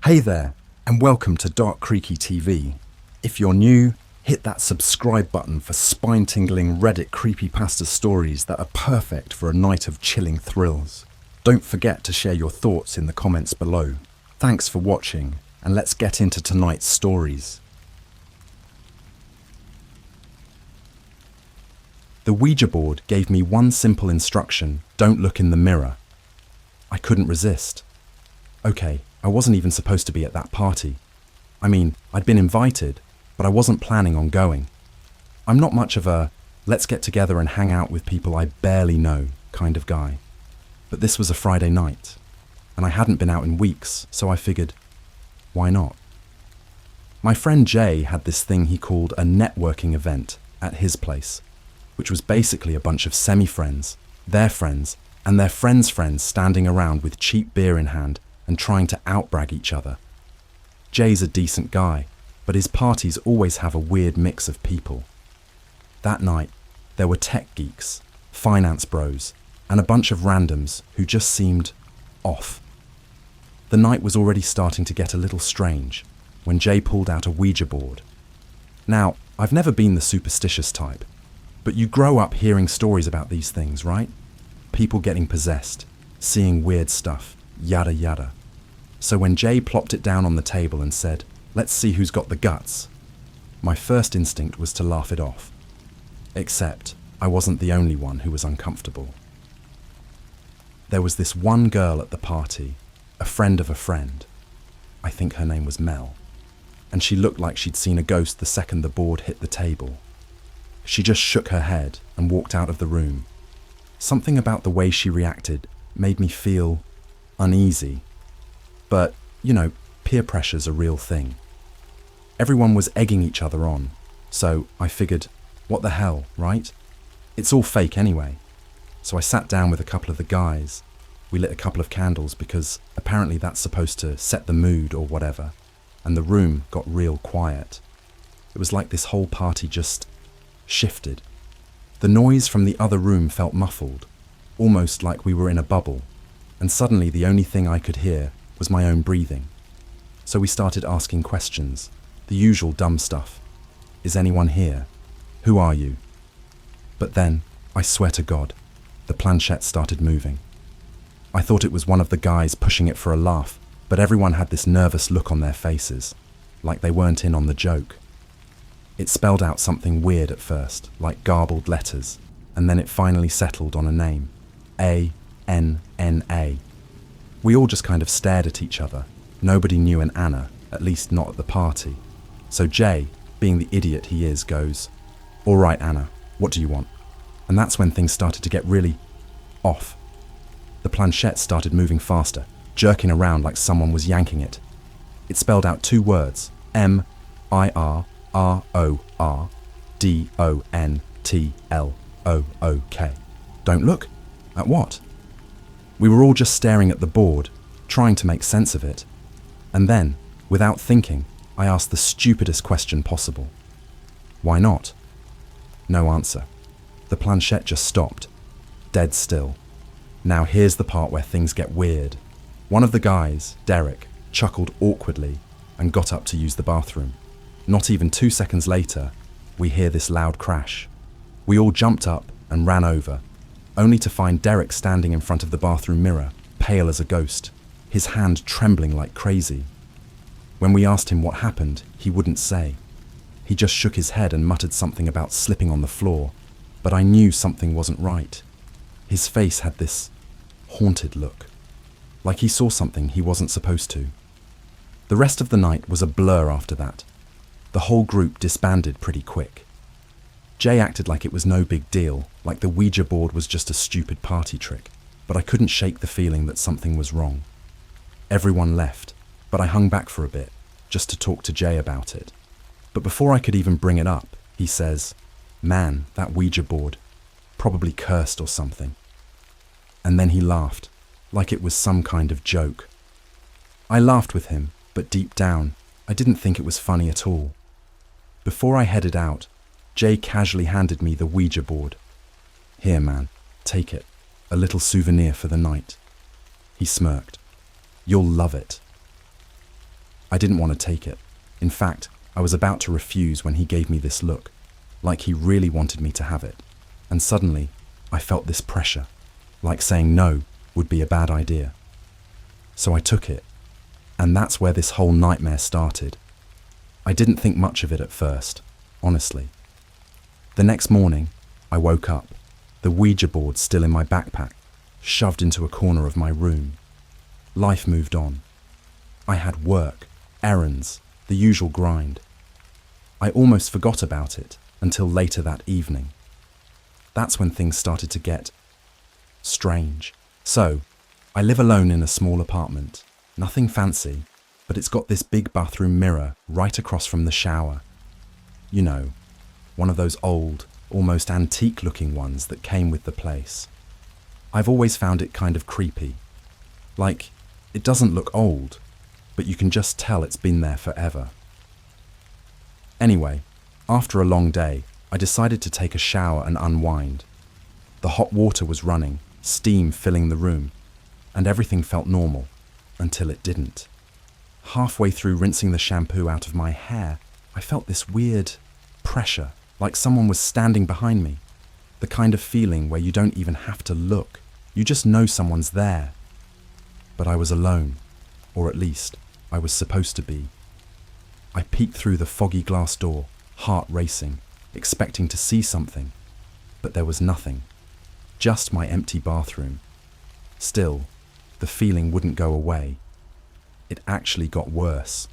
Hey there, and welcome to Dark Creaky TV. If you're new, hit that subscribe button for spine-tingling Reddit creepypasta stories that are perfect for a night of chilling thrills. Don't forget to share your thoughts in the comments below. Thanks for watching, and let's get into tonight's stories. The Ouija board gave me one simple instruction: don't look in the mirror. I couldn't resist. Okay, I wasn't even supposed to be at that party. I mean, I'd been invited, but I wasn't planning on going. I'm not much of a let's get together and hang out with people I barely know kind of guy. But this was a Friday night, and I hadn't been out in weeks, so I figured, why not? My friend Jay had this thing he called a networking event at his place, which was basically a bunch of semi-friends, their friends, and their friends' friends standing around with cheap beer in hand and trying to outbrag each other. Jay's a decent guy, but his parties always have a weird mix of people. That night, there were tech geeks, finance bros, and a bunch of randoms who just seemed off. The night was already starting to get a little strange when Jay pulled out a Ouija board. Now, I've never been the superstitious type, but you grow up hearing stories about these things, right? People getting possessed, seeing weird stuff, yada yada. So when Jay plopped it down on the table and said, "Let's see who's got the guts," my first instinct was to laugh it off. Except I wasn't the only one who was uncomfortable. There was this one girl at the party, a friend of a friend. I think her name was Mel. And she looked like she'd seen a ghost the second the board hit the table. She just shook her head and walked out of the room. Something about the way she reacted made me feel uneasy. But, you know, peer pressure's a real thing. Everyone was egging each other on, so I figured, what the hell, right? It's all fake anyway. So I sat down with a couple of the guys. We lit a couple of candles because apparently that's supposed to set the mood or whatever, and the room got real quiet. It was like this whole party just shifted. The noise from the other room felt muffled, almost like we were in a bubble, and suddenly the only thing I could hear was my own breathing. So we started asking questions, the usual dumb stuff. Is anyone here? Who are you? But then, I swear to God, the planchette started moving. I thought it was one of the guys pushing it for a laugh, but everyone had this nervous look on their faces, like they weren't in on the joke. It spelled out something weird at first, like garbled letters, and then it finally settled on a name, A-N-N-A. We all just kind of stared at each other. Nobody knew an Anna, at least not at the party. So Jay, being the idiot he is, goes, "All right, Anna, what do you want?" And that's when things started to get really off. The planchette started moving faster, jerking around like someone was yanking it. It spelled out two words, M-I-R-R-O-R-D-O-N-T-L-O-O-K. Don't look. At what? We were all just staring at the board, trying to make sense of it. And then, without thinking, I asked the stupidest question possible. Why not? No answer. The planchette just stopped, dead still. Now here's the part where things get weird. One of the guys, Derek, chuckled awkwardly and got up to use the bathroom. Not even 2 seconds later, we hear this loud crash. We all jumped up and ran over, only to find Derek standing in front of the bathroom mirror, pale as a ghost, his hand trembling like crazy. When we asked him what happened, he wouldn't say. He just shook his head and muttered something about slipping on the floor, but I knew something wasn't right. His face had this haunted look, like he saw something he wasn't supposed to. The rest of the night was a blur after that. The whole group disbanded pretty quick. Jay acted like it was no big deal, like the Ouija board was just a stupid party trick, but I couldn't shake the feeling that something was wrong. Everyone left, but I hung back for a bit, just to talk to Jay about it. But before I could even bring it up, he says, "Man, that Ouija board, probably cursed or something." And then he laughed, like it was some kind of joke. I laughed with him, but deep down, I didn't think it was funny at all. Before I headed out, Jay casually handed me the Ouija board. "Here, man, take it. A little souvenir for the night." He smirked. "You'll love it." I didn't want to take it. In fact, I was about to refuse when he gave me this look, like he really wanted me to have it. And suddenly, I felt this pressure, like saying no would be a bad idea. So I took it, and that's where this whole nightmare started. I didn't think much of it at first, honestly. The next morning, I woke up, the Ouija board still in my backpack, shoved into a corner of my room. Life moved on. I had work, errands, the usual grind. I almost forgot about it until later that evening. That's when things started to get strange. So, I live alone in a small apartment. Nothing fancy, but it's got this big bathroom mirror right across from the shower. You know, one of those old, almost antique-looking ones that came with the place. I've always found it kind of creepy. Like, it doesn't look old, but you can just tell it's been there forever. Anyway, after a long day, I decided to take a shower and unwind. The hot water was running, steam filling the room, and everything felt normal, until it didn't. Halfway through rinsing the shampoo out of my hair, I felt this weird pressure, like someone was standing behind me. The kind of feeling where you don't even have to look, you just know someone's there. But I was alone, or at least, I was supposed to be. I peeked through the foggy glass door, heart racing, expecting to see something, but there was nothing, just my empty bathroom. Still, the feeling wouldn't go away. It actually got worse.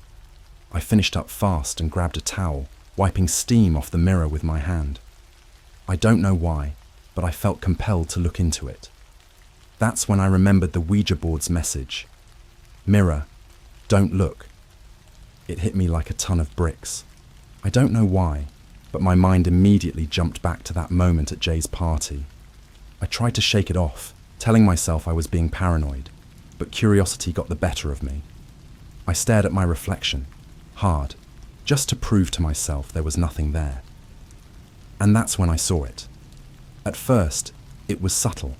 I finished up fast and grabbed a towel, wiping steam off the mirror with my hand. I don't know why, but I felt compelled to look into it. That's when I remembered the Ouija board's message. Mirror, don't look. It hit me like a ton of bricks. I don't know why, but my mind immediately jumped back to that moment at Jay's party. I tried to shake it off, telling myself I was being paranoid, but curiosity got the better of me. I stared at my reflection, hard, just to prove to myself there was nothing there. And that's when I saw it. At first, it was subtle.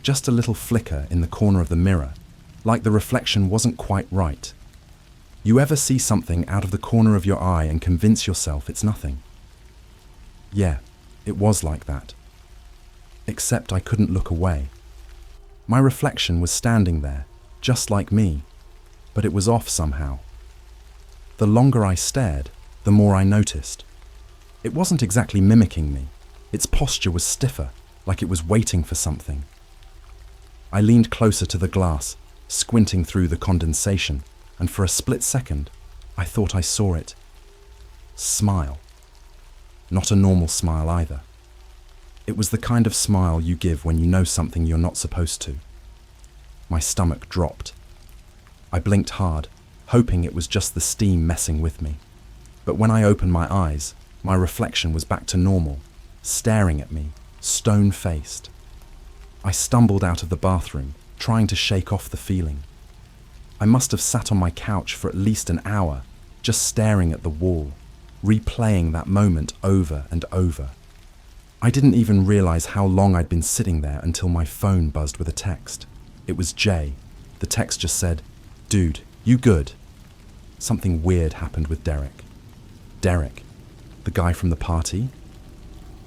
Just a little flicker in the corner of the mirror, like the reflection wasn't quite right. You ever see something out of the corner of your eye and convince yourself it's nothing? Yeah, it was like that. Except I couldn't look away. My reflection was standing there, just like me, but it was off somehow. The longer I stared, the more I noticed. It wasn't exactly mimicking me. Its posture was stiffer, like it was waiting for something. I leaned closer to the glass, squinting through the condensation, and for a split second, I thought I saw it smile. Not a normal smile either. It was the kind of smile you give when you know something you're not supposed to. My stomach dropped. I blinked hard, hoping it was just the steam messing with me. But when I opened my eyes, my reflection was back to normal, staring at me, stone-faced. I stumbled out of the bathroom, trying to shake off the feeling. I must have sat on my couch for at least an hour, just staring at the wall, replaying that moment over and over. I didn't even realize how long I'd been sitting there until my phone buzzed with a text. It was Jay. The text just said, "Dude, you good?" Something weird happened with Derek. Derek, the guy from the party?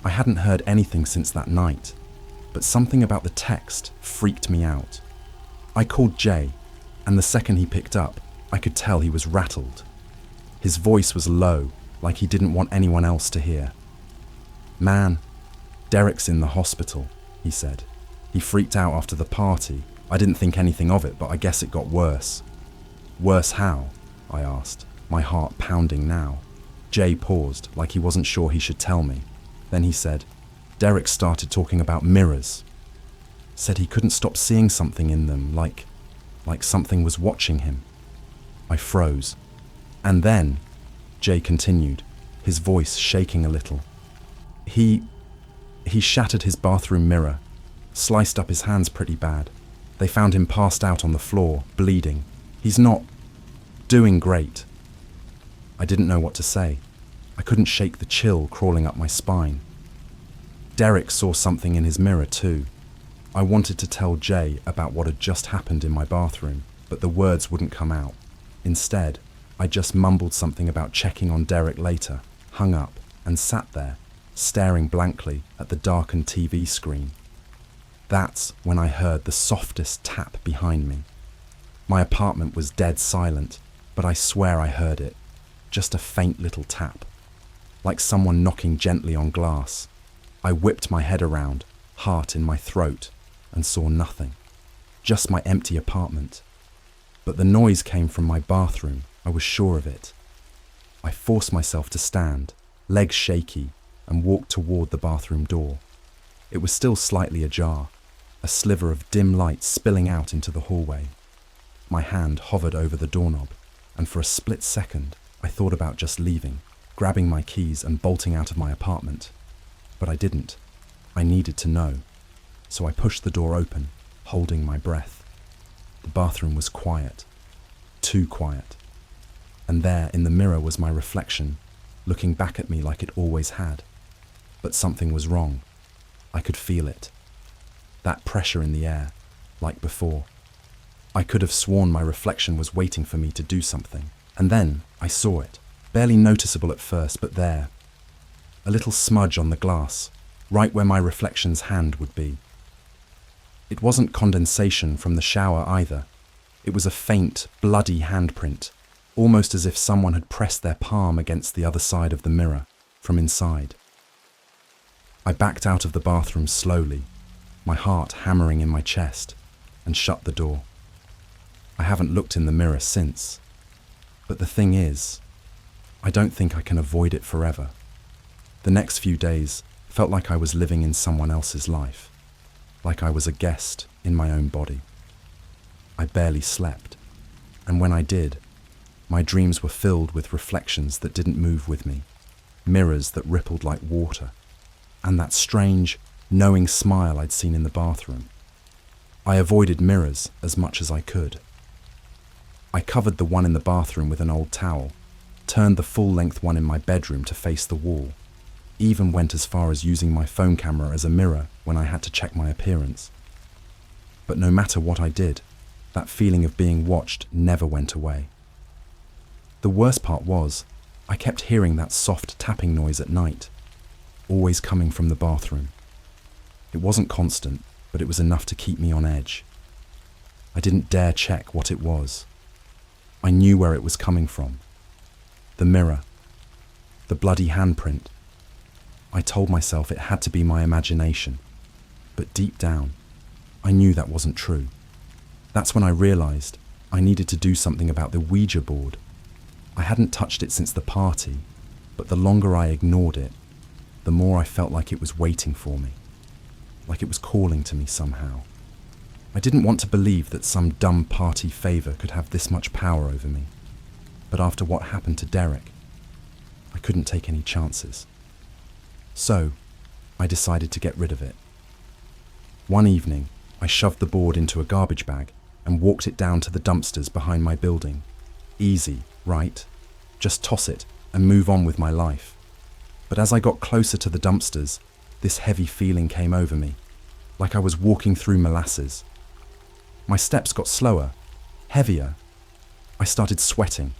I hadn't heard anything since that night, but something about the text freaked me out. I called Jay, and the second he picked up, I could tell he was rattled. His voice was low, like he didn't want anyone else to hear. "Man, Derek's in the hospital," he said. "He freaked out after the party. I didn't think anything of it, but I guess it got worse." "Worse how?" I asked, my heart pounding now. Jay paused, like he wasn't sure he should tell me. Then he said, "Derek started talking about mirrors. Said he couldn't stop seeing something in them, like something was watching him." I froze. "And then," Jay continued, his voice shaking a little, He shattered his bathroom mirror, sliced up his hands pretty bad. They found him passed out on the floor, bleeding. He's not doing great." I didn't know what to say. I couldn't shake the chill crawling up my spine. Derek saw something in his mirror too. I wanted to tell Jay about what had just happened in my bathroom, but the words wouldn't come out. Instead, I just mumbled something about checking on Derek later, hung up, and sat there, staring blankly at the darkened TV screen. That's when I heard the softest tap behind me. My apartment was dead silent, but I swear I heard it. Just a faint little tap, like someone knocking gently on glass. I whipped my head around, heart in my throat, and saw nothing. Just my empty apartment. But the noise came from my bathroom, I was sure of it. I forced myself to stand, legs shaky, and walked toward the bathroom door. It was still slightly ajar, a sliver of dim light spilling out into the hallway. My hand hovered over the doorknob, and for a split second, I thought about just leaving, grabbing my keys and bolting out of my apartment. But I didn't. I needed to know. So I pushed the door open, holding my breath. The bathroom was quiet. Too quiet. And there in the mirror was my reflection, looking back at me like it always had. But something was wrong. I could feel it. That pressure in the air, like before. I could have sworn my reflection was waiting for me to do something. And then I saw it, barely noticeable at first, but there. A little smudge on the glass, right where my reflection's hand would be. It wasn't condensation from the shower either. It was a faint, bloody handprint, almost as if someone had pressed their palm against the other side of the mirror, from inside. I backed out of the bathroom slowly, my heart hammering in my chest, and shut the door. I haven't looked in the mirror since. But the thing is, I don't think I can avoid it forever. The next few days felt like I was living in someone else's life, like I was a guest in my own body. I barely slept, and when I did, my dreams were filled with reflections that didn't move with me, mirrors that rippled like water, and that strange, knowing smile I'd seen in the bathroom. I avoided mirrors as much as I could. I covered the one in the bathroom with an old towel, turned the full-length one in my bedroom to face the wall, even went as far as using my phone camera as a mirror when I had to check my appearance. But no matter what I did, that feeling of being watched never went away. The worst part was, I kept hearing that soft tapping noise at night, always coming from the bathroom. It wasn't constant, but it was enough to keep me on edge. I didn't dare check what it was. I knew where it was coming from. The mirror. The bloody handprint. I told myself it had to be my imagination. But deep down, I knew that wasn't true. That's when I realized I needed to do something about the Ouija board. I hadn't touched it since the party, but the longer I ignored it, the more I felt like it was waiting for me. Like it was calling to me somehow. I didn't want to believe that some dumb party favor could have this much power over me. But after what happened to Derek, I couldn't take any chances. So, I decided to get rid of it. One evening, I shoved the board into a garbage bag and walked it down to the dumpsters behind my building. Easy, right? Just toss it and move on with my life. But as I got closer to the dumpsters, this heavy feeling came over me, like I was walking through molasses. My steps got slower, heavier. I started sweating,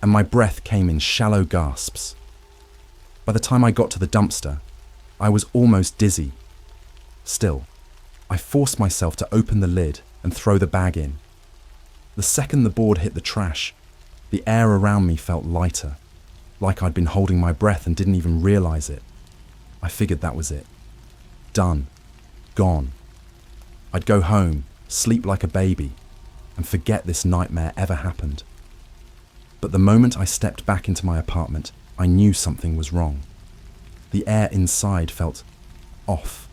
and my breath came in shallow gasps. By the time I got to the dumpster, I was almost dizzy. Still, I forced myself to open the lid and throw the bag in. The second the board hit the trash, the air around me felt lighter, like I'd been holding my breath and didn't even realize it. I figured that was it. Done. Gone. I'd go home, sleep like a baby, and forget this nightmare ever happened. But the moment I stepped back into my apartment, I knew something was wrong. The air inside felt off,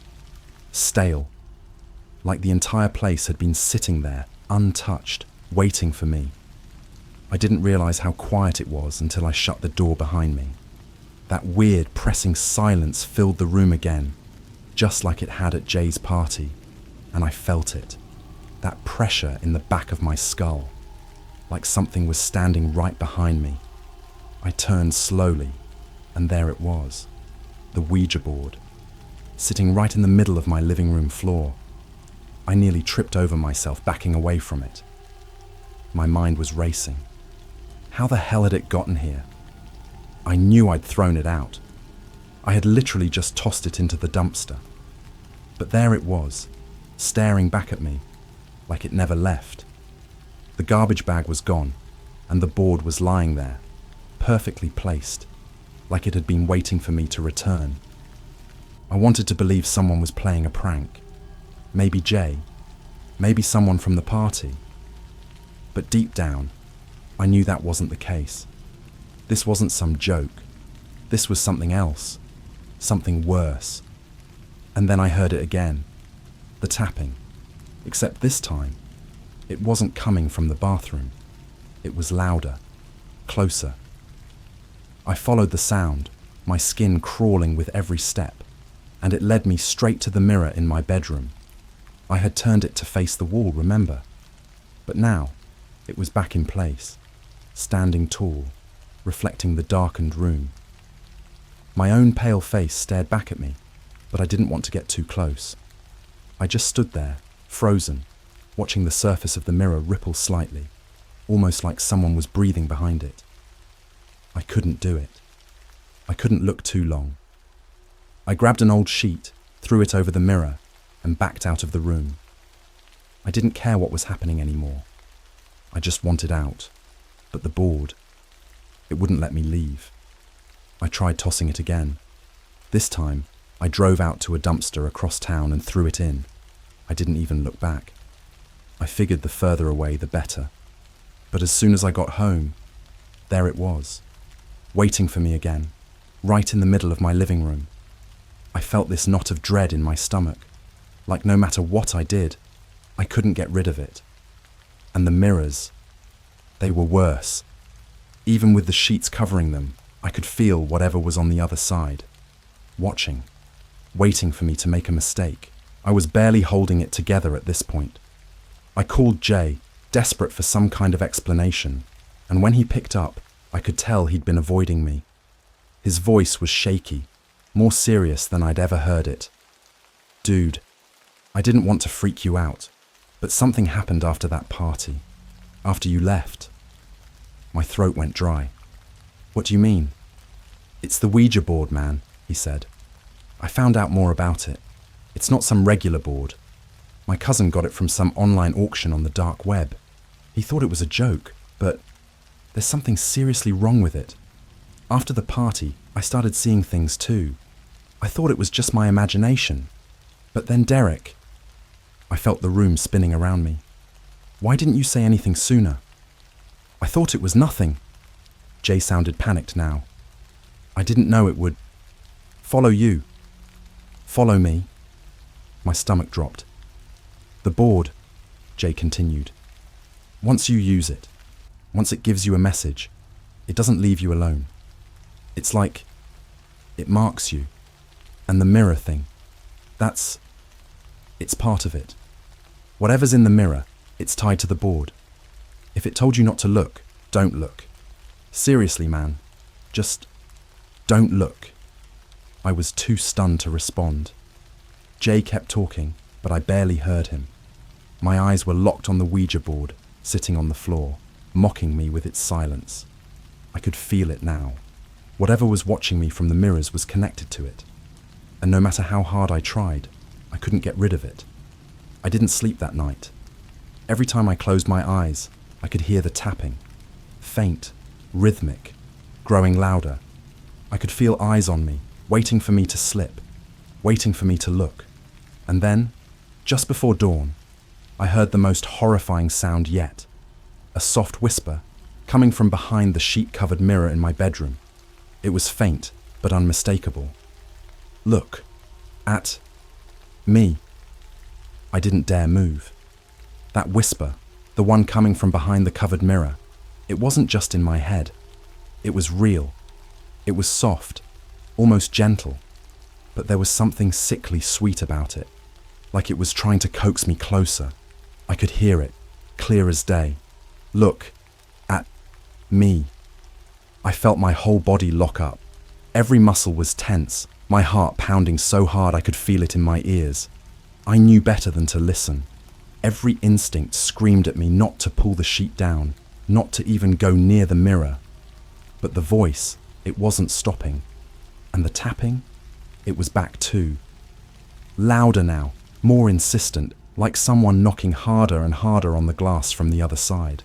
stale, like the entire place had been sitting there, untouched, waiting for me. I didn't realize how quiet it was until I shut the door behind me. That weird, pressing silence filled the room again, just like it had at Jay's party, and I felt it. That pressure in the back of my skull, like something was standing right behind me. I turned slowly, and there it was, the Ouija board, sitting right in the middle of my living room floor. I nearly tripped over myself backing away from it. My mind was racing. How the hell had it gotten here? I knew I'd thrown it out. I had literally just tossed it into the dumpster. But there it was, staring back at me, like it never left. The garbage bag was gone, and the board was lying there, perfectly placed, like it had been waiting for me to return. I wanted to believe someone was playing a prank. Maybe Jay, maybe someone from the party. But deep down, I knew that wasn't the case. This wasn't some joke. This was something else, something worse. And then I heard it again, the tapping. Except this time, it wasn't coming from the bathroom. It was louder, closer. I followed the sound, my skin crawling with every step, and it led me straight to the mirror in my bedroom. I had turned it to face the wall, remember? But now, it was back in place, standing tall, reflecting the darkened room. My own pale face stared back at me, but I didn't want to get too close. I just stood there, frozen, watching the surface of the mirror ripple slightly, almost like someone was breathing behind it. I couldn't do it. I couldn't look too long. I grabbed an old sheet, threw it over the mirror, and backed out of the room. I didn't care what was happening anymore. I just wanted out. But the board, it wouldn't let me leave. I tried tossing it again. This time, I drove out to a dumpster across town and threw it in. I didn't even look back. I figured the further away, the better. But as soon as I got home, there it was, waiting for me again, right in the middle of my living room. I felt this knot of dread in my stomach, like no matter what I did, I couldn't get rid of it. And the mirrors, they were worse. Even with the sheets covering them, I could feel whatever was on the other side, watching, waiting for me to make a mistake. I was barely holding it together at this point. I called Jay, desperate for some kind of explanation, and when he picked up, I could tell he'd been avoiding me. His voice was shaky, more serious than I'd ever heard it. Dude, I didn't want to freak you out, but something happened after that party, after you left. My throat went dry. What do you mean? It's the Ouija board, man, he said. I found out more about it. It's not some regular board. My cousin got it from some online auction on the dark web. He thought it was a joke, but there's something seriously wrong with it. After the party, I started seeing things too. I thought it was just my imagination. But then Derek... I felt the room spinning around me. Why didn't you say anything sooner? I thought it was nothing. Jay sounded panicked now. I didn't know it would... Follow you. Follow me. My stomach dropped. The board, Jay continued. Once you use it, once it gives you a message, it doesn't leave you alone. It's like it marks you. And the mirror thing, it's part of it. Whatever's in the mirror, it's tied to the board. If it told you not to look, don't look. Seriously, man, just don't look. I was too stunned to respond. Jay kept talking, but I barely heard him. My eyes were locked on the Ouija board, sitting on the floor, mocking me with its silence. I could feel it now. Whatever was watching me from the mirrors was connected to it. And no matter how hard I tried, I couldn't get rid of it. I didn't sleep that night. Every time I closed my eyes, I could hear the tapping. Faint, rhythmic, growing louder. I could feel eyes on me, waiting for me to slip, waiting for me to look. And then, just before dawn, I heard the most horrifying sound yet. A soft whisper, coming from behind the sheet-covered mirror in my bedroom. It was faint, but unmistakable. Look. At me. I didn't dare move. That whisper, the one coming from behind the covered mirror, it wasn't just in my head. It was real. It was soft, almost gentle, but there was something sickly sweet about it, like it was trying to coax me closer. I could hear it, clear as day. Look. At me. I felt my whole body lock up. Every muscle was tense, my heart pounding so hard I could feel it in my ears. I knew better than to listen. Every instinct screamed at me not to pull the sheet down, not to even go near the mirror. But the voice, it wasn't stopping. And the tapping, it was back too. Louder now, more insistent, like someone knocking harder and harder on the glass from the other side.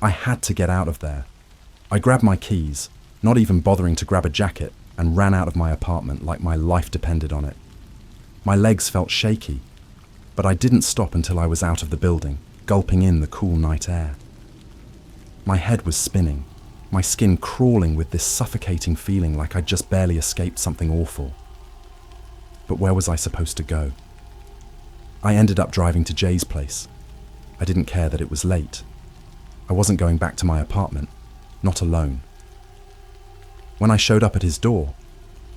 I had to get out of there. I grabbed my keys, not even bothering to grab a jacket, and ran out of my apartment like my life depended on it. My legs felt shaky, but I didn't stop until I was out of the building, gulping in the cool night air. My head was spinning, my skin crawling with this suffocating feeling like I'd just barely escaped something awful. But where was I supposed to go? I ended up driving to Jay's place. I didn't care that it was late. I wasn't going back to my apartment, not alone. When I showed up at his door,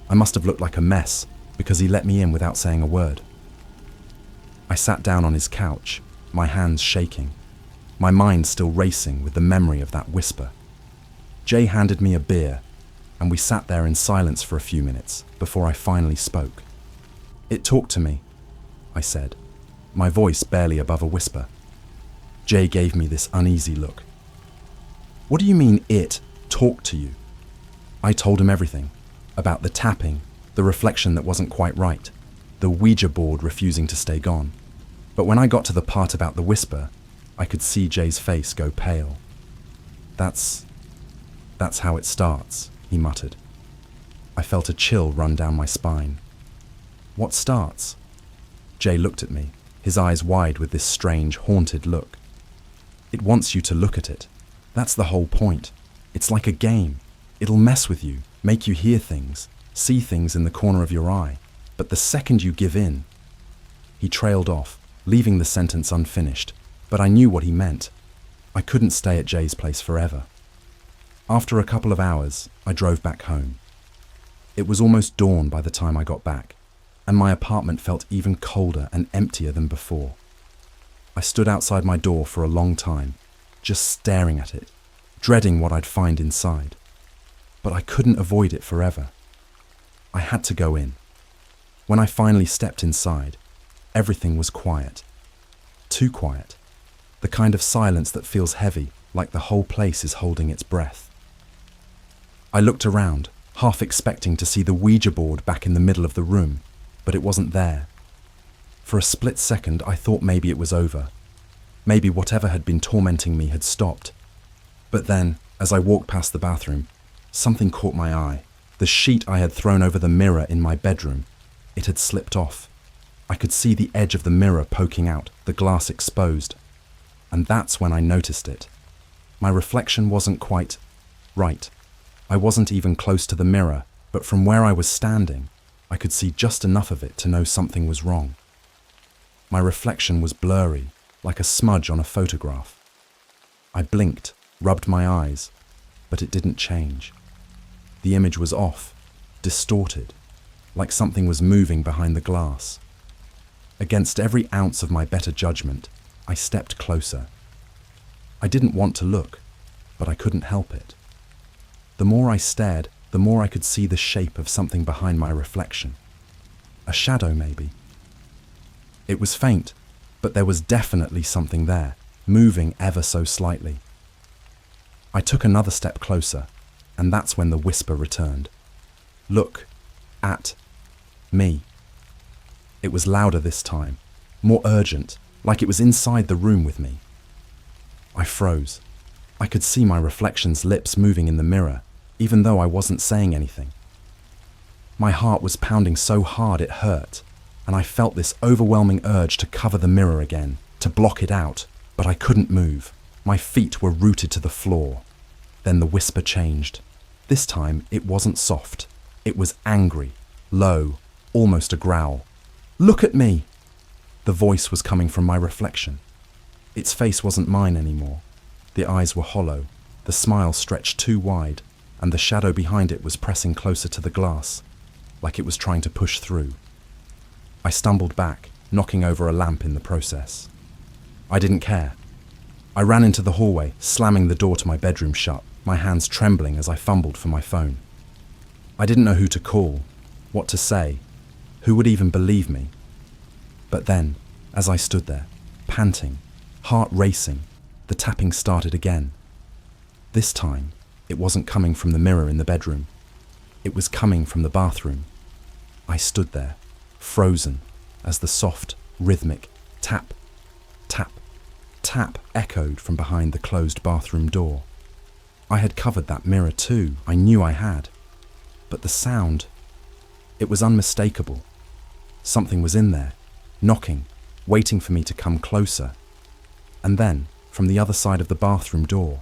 I must have looked like a mess because he let me in without saying a word. I sat down on his couch, my hands shaking, my mind still racing with the memory of that whisper. Jay handed me a beer, and we sat there in silence for a few minutes before I finally spoke. "It talked to me," I said, my voice barely above a whisper. Jay gave me this uneasy look. "What do you mean it talked to you?" I told him everything, about the tapping, the reflection that wasn't quite right, the Ouija board refusing to stay gone. But when I got to the part about the whisper, I could see Jay's face go pale. That's how it starts," he muttered. I felt a chill run down my spine. "What starts?" Jay looked at me, his eyes wide with this strange, haunted look. "It wants you to look at it. That's the whole point. It's like a game. It'll mess with you, make you hear things, see things in the corner of your eye. But the second you give in..." He trailed off, leaving the sentence unfinished, but I knew what he meant. I couldn't stay at Jay's place forever. After a couple of hours, I drove back home. It was almost dawn by the time I got back, and my apartment felt even colder and emptier than before. I stood outside my door for a long time, just staring at it, dreading what I'd find inside. But I couldn't avoid it forever. I had to go in. When I finally stepped inside, everything was quiet. Too quiet. The kind of silence that feels heavy, like the whole place is holding its breath. I looked around, half expecting to see the Ouija board back in the middle of the room, but it wasn't there. For a split second, I thought maybe it was over. Maybe whatever had been tormenting me had stopped. But then, as I walked past the bathroom, something caught my eye. The sheet I had thrown over the mirror in my bedroom, it had slipped off. I could see the edge of the mirror poking out, the glass exposed. And that's when I noticed it. My reflection wasn't quite right. I wasn't even close to the mirror, but from where I was standing, I could see just enough of it to know something was wrong. My reflection was blurry, like a smudge on a photograph. I blinked, rubbed my eyes, but it didn't change. The image was off, distorted, like something was moving behind the glass. Against every ounce of my better judgment, I stepped closer. I didn't want to look, but I couldn't help it. The more I stared, the more I could see the shape of something behind my reflection. A shadow, maybe. It was faint, but there was definitely something there, moving ever so slightly. I took another step closer, and that's when the whisper returned. "Look at me." It was louder this time, more urgent, like it was inside the room with me. I froze. I could see my reflection's lips moving in the mirror, even though I wasn't saying anything. My heart was pounding so hard it hurt, and I felt this overwhelming urge to cover the mirror again, to block it out, but I couldn't move. My feet were rooted to the floor. Then the whisper changed. This time it wasn't soft. It was angry, low, almost a growl. "Look at me!" The voice was coming from my reflection. Its face wasn't mine anymore. The eyes were hollow, the smile stretched too wide, and the shadow behind it was pressing closer to the glass, like it was trying to push through. I stumbled back, knocking over a lamp in the process. I didn't care. I ran into the hallway, slamming the door to my bedroom shut, my hands trembling as I fumbled for my phone. I didn't know who to call, what to say, who would even believe me. But then, as I stood there, panting, heart racing, the tapping started again, This time, it wasn't coming from the mirror in the bedroom. It was coming from the bathroom. I stood there, frozen, as the soft, rhythmic tap, tap, tap echoed from behind the closed bathroom door. I had covered that mirror too, I knew I had. But the sound, it was unmistakable. Something was in there, knocking, waiting for me to come closer. And then, from the other side of the bathroom door,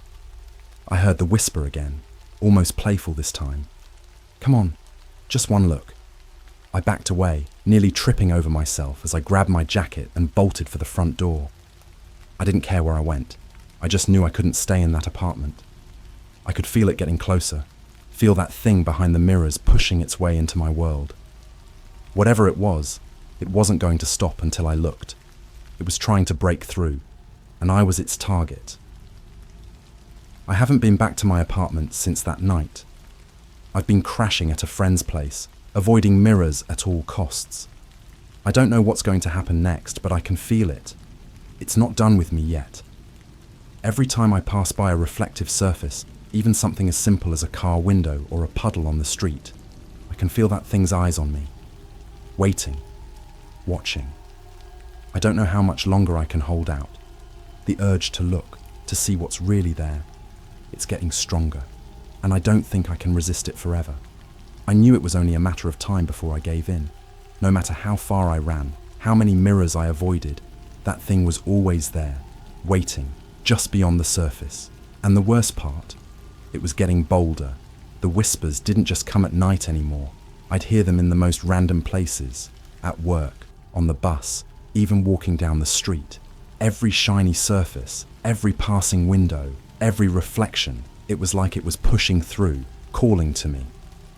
I heard the whisper again, almost playful this time. "Come on, just one look." I backed away, nearly tripping over myself as I grabbed my jacket and bolted for the front door. I didn't care where I went. I just knew I couldn't stay in that apartment. I could feel it getting closer, feel that thing behind the mirrors pushing its way into my world. Whatever it wasn't going to stop until I looked. It was trying to break through, and I was its target. I haven't been back to my apartment since that night. I've been crashing at a friend's place, avoiding mirrors at all costs. I don't know what's going to happen next, but I can feel it. It's not done with me yet. Every time I pass by a reflective surface, even something as simple as a car window or a puddle on the street, I can feel that thing's eyes on me, waiting, watching. I don't know how much longer I can hold out. The urge to look, to see what's really there, it's getting stronger, and I don't think I can resist it forever. I knew it was only a matter of time before I gave in. No matter how far I ran, how many mirrors I avoided, that thing was always there, waiting, just beyond the surface. And the worst part, it was getting bolder. The whispers didn't just come at night anymore. I'd hear them in the most random places, at work, on the bus, even walking down the street. Every shiny surface, every passing window, every reflection, it was like it was pushing through, calling to me.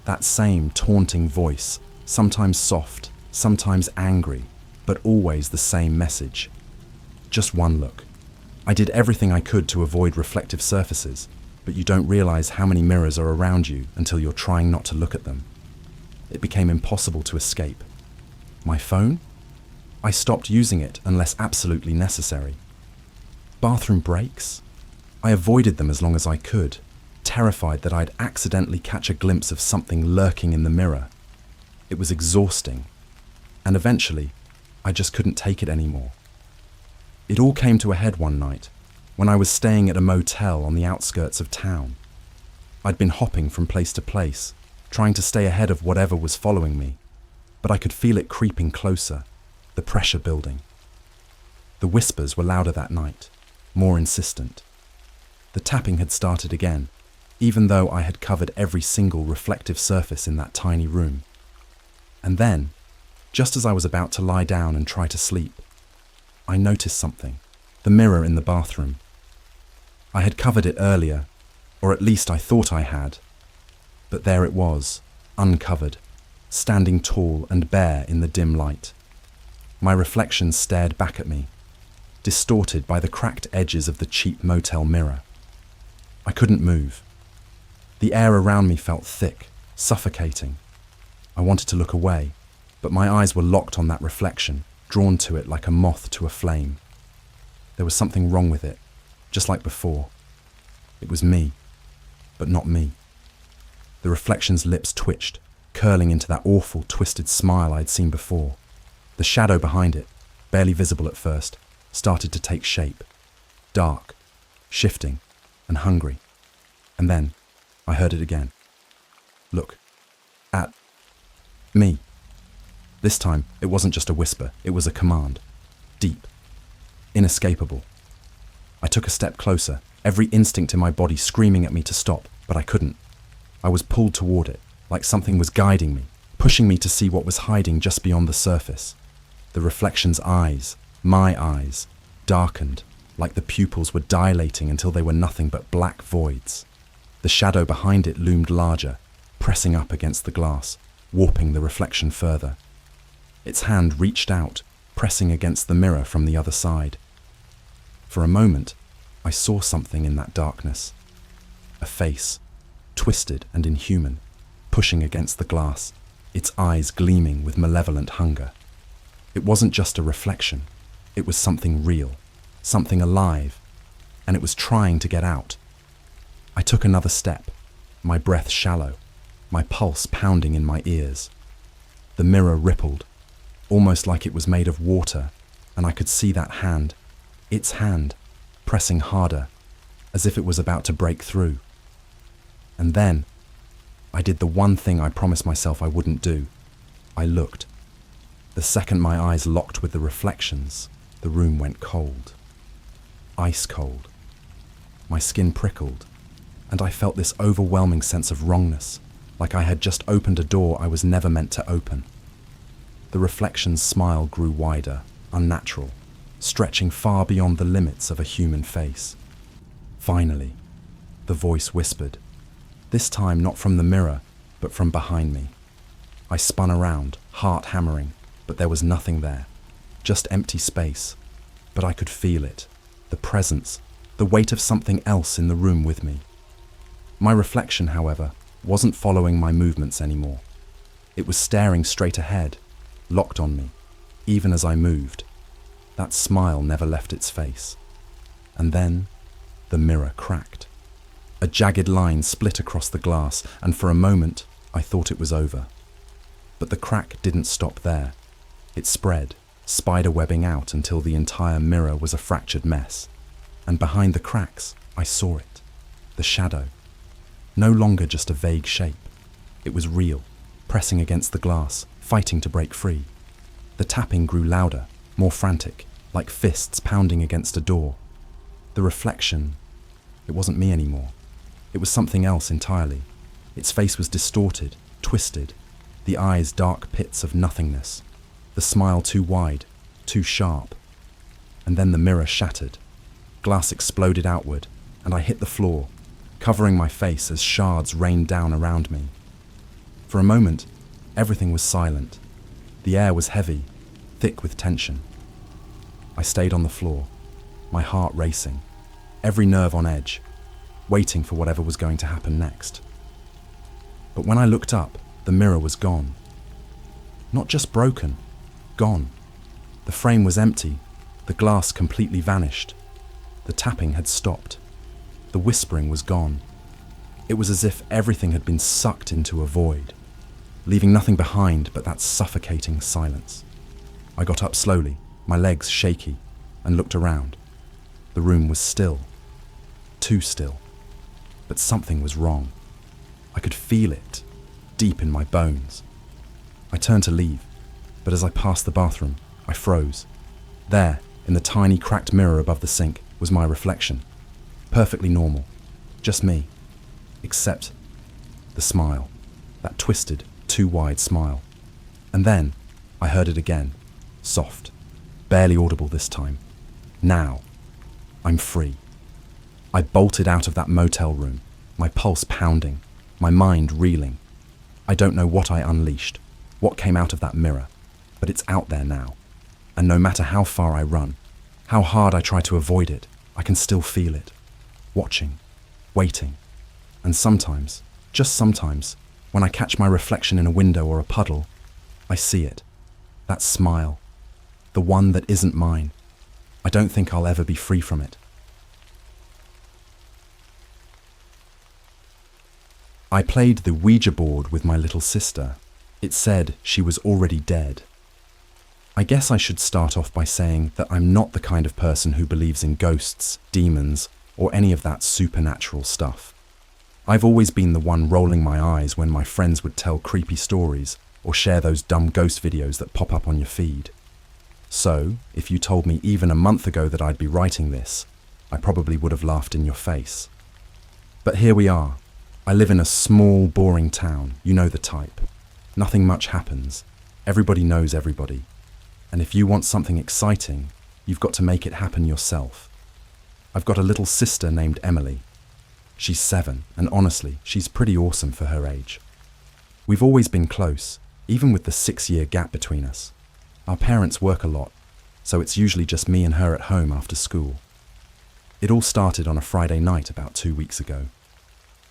That same taunting voice, sometimes soft, sometimes angry, but always the same message. Just one look. I did everything I could to avoid reflective surfaces, but you don't realize how many mirrors are around you until you're trying not to look at them. It became impossible to escape. My phone? I stopped using it unless absolutely necessary. Bathroom breaks? I avoided them as long as I could, terrified that I'd accidentally catch a glimpse of something lurking in the mirror. It was exhausting, and eventually, I just couldn't take it anymore. It all came to a head one night, when I was staying at a motel on the outskirts of town. I'd been hopping from place to place, trying to stay ahead of whatever was following me, but I could feel it creeping closer, the pressure building. The whispers were louder that night, more insistent. The tapping had started again, even though I had covered every single reflective surface in that tiny room. And then, just as I was about to lie down and try to sleep, I noticed something, the mirror in the bathroom. I had covered it earlier, or at least I thought I had, but there it was, uncovered, standing tall and bare in the dim light. My reflection stared back at me, distorted by the cracked edges of the cheap motel mirror. I couldn't move. The air around me felt thick, suffocating. I wanted to look away, but my eyes were locked on that reflection, drawn to it like a moth to a flame. There was something wrong with it, just like before. It was me, but not me. The reflection's lips twitched, curling into that awful, twisted smile I'd seen before. The shadow behind it, barely visible at first, started to take shape. Dark, shifting, and hungry. And then, I heard it again. Look. At me. This time, it wasn't just a whisper, it was a command. Deep. Inescapable. I took a step closer, every instinct in my body screaming at me to stop, but I couldn't. I was pulled toward it, like something was guiding me, pushing me to see what was hiding just beyond the surface. The reflection's eyes, my eyes, darkened, like the pupils were dilating until they were nothing but black voids. The shadow behind it loomed larger, pressing up against the glass, warping the reflection further. Its hand reached out, pressing against the mirror from the other side. For a moment, I saw something in that darkness. A face, twisted and inhuman, pushing against the glass, its eyes gleaming with malevolent hunger. It wasn't just a reflection, it was something real, something alive, and it was trying to get out. I took another step, my breath shallow, my pulse pounding in my ears. The mirror rippled, almost like it was made of water, and I could see that hand, its hand, pressing harder, as if it was about to break through. And then, I did the one thing I promised myself I wouldn't do. I looked. The second my eyes locked with the reflections, the room went cold. Ice cold. My skin prickled, and I felt this overwhelming sense of wrongness, like I had just opened a door I was never meant to open. The reflection's smile grew wider, unnatural, stretching far beyond the limits of a human face. Finally, the voice whispered, this time not from the mirror, but from behind me. I spun around, heart hammering, but there was nothing there, just empty space. But I could feel it, the presence, the weight of something else in the room with me. My reflection, however, wasn't following my movements anymore. It was staring straight ahead, locked on me, even as I moved. That smile never left its face. And then, the mirror cracked. A jagged line split across the glass, and for a moment, I thought it was over. But the crack didn't stop there. It spread, spider-webbing out until the entire mirror was a fractured mess. And behind the cracks, I saw it. The shadow. No longer just a vague shape. It was real, pressing against the glass, fighting to break free. The tapping grew louder, more frantic, like fists pounding against a door. The reflection, it wasn't me anymore. It was something else entirely. Its face was distorted, twisted, the eyes dark pits of nothingness, the smile too wide, too sharp. And then the mirror shattered. Glass exploded outward, and I hit the floor, covering my face as shards rained down around me. For a moment, everything was silent. The air was heavy, thick with tension. I stayed on the floor, my heart racing, every nerve on edge, waiting for whatever was going to happen next. But when I looked up, the mirror was gone. Not just broken, gone. The frame was empty, the glass completely vanished. The tapping had stopped. The whispering was gone. It was as if everything had been sucked into a void, leaving nothing behind but that suffocating silence. I got up slowly, my legs shaky, and looked around. The room was still. Too still. But something was wrong. I could feel it, deep in my bones. I turned to leave, but as I passed the bathroom, I froze. There, in the tiny cracked mirror above the sink, was my reflection. Perfectly normal. Just me. Except the smile. That twisted, too wide smile. And then, I heard it again. Soft. Barely audible this time. Now. I'm free. I bolted out of that motel room, my pulse pounding, my mind reeling. I don't know what I unleashed, what came out of that mirror, but it's out there now. And no matter how far I run, how hard I try to avoid it, I can still feel it. Watching, waiting. And sometimes, just sometimes, when I catch my reflection in a window or a puddle, I see it. That smile. The one that isn't mine. I don't think I'll ever be free from it. I played the Ouija board with my little sister. It said she was already dead. I guess I should start off by saying that I'm not the kind of person who believes in ghosts, demons, or any of that supernatural stuff. I've always been the one rolling my eyes when my friends would tell creepy stories or share those dumb ghost videos that pop up on your feed. So, if you told me even a month ago that I'd be writing this, I probably would have laughed in your face. But here we are. I live in a small, boring town, you know the type. Nothing much happens. Everybody knows everybody. And if you want something exciting, you've got to make it happen yourself. I've got a little sister named Emily. She's 7, and honestly, she's pretty awesome for her age. We've always been close, even with the 6-year gap between us. Our parents work a lot, so it's usually just me and her at home after school. It all started on a Friday night about 2 weeks ago.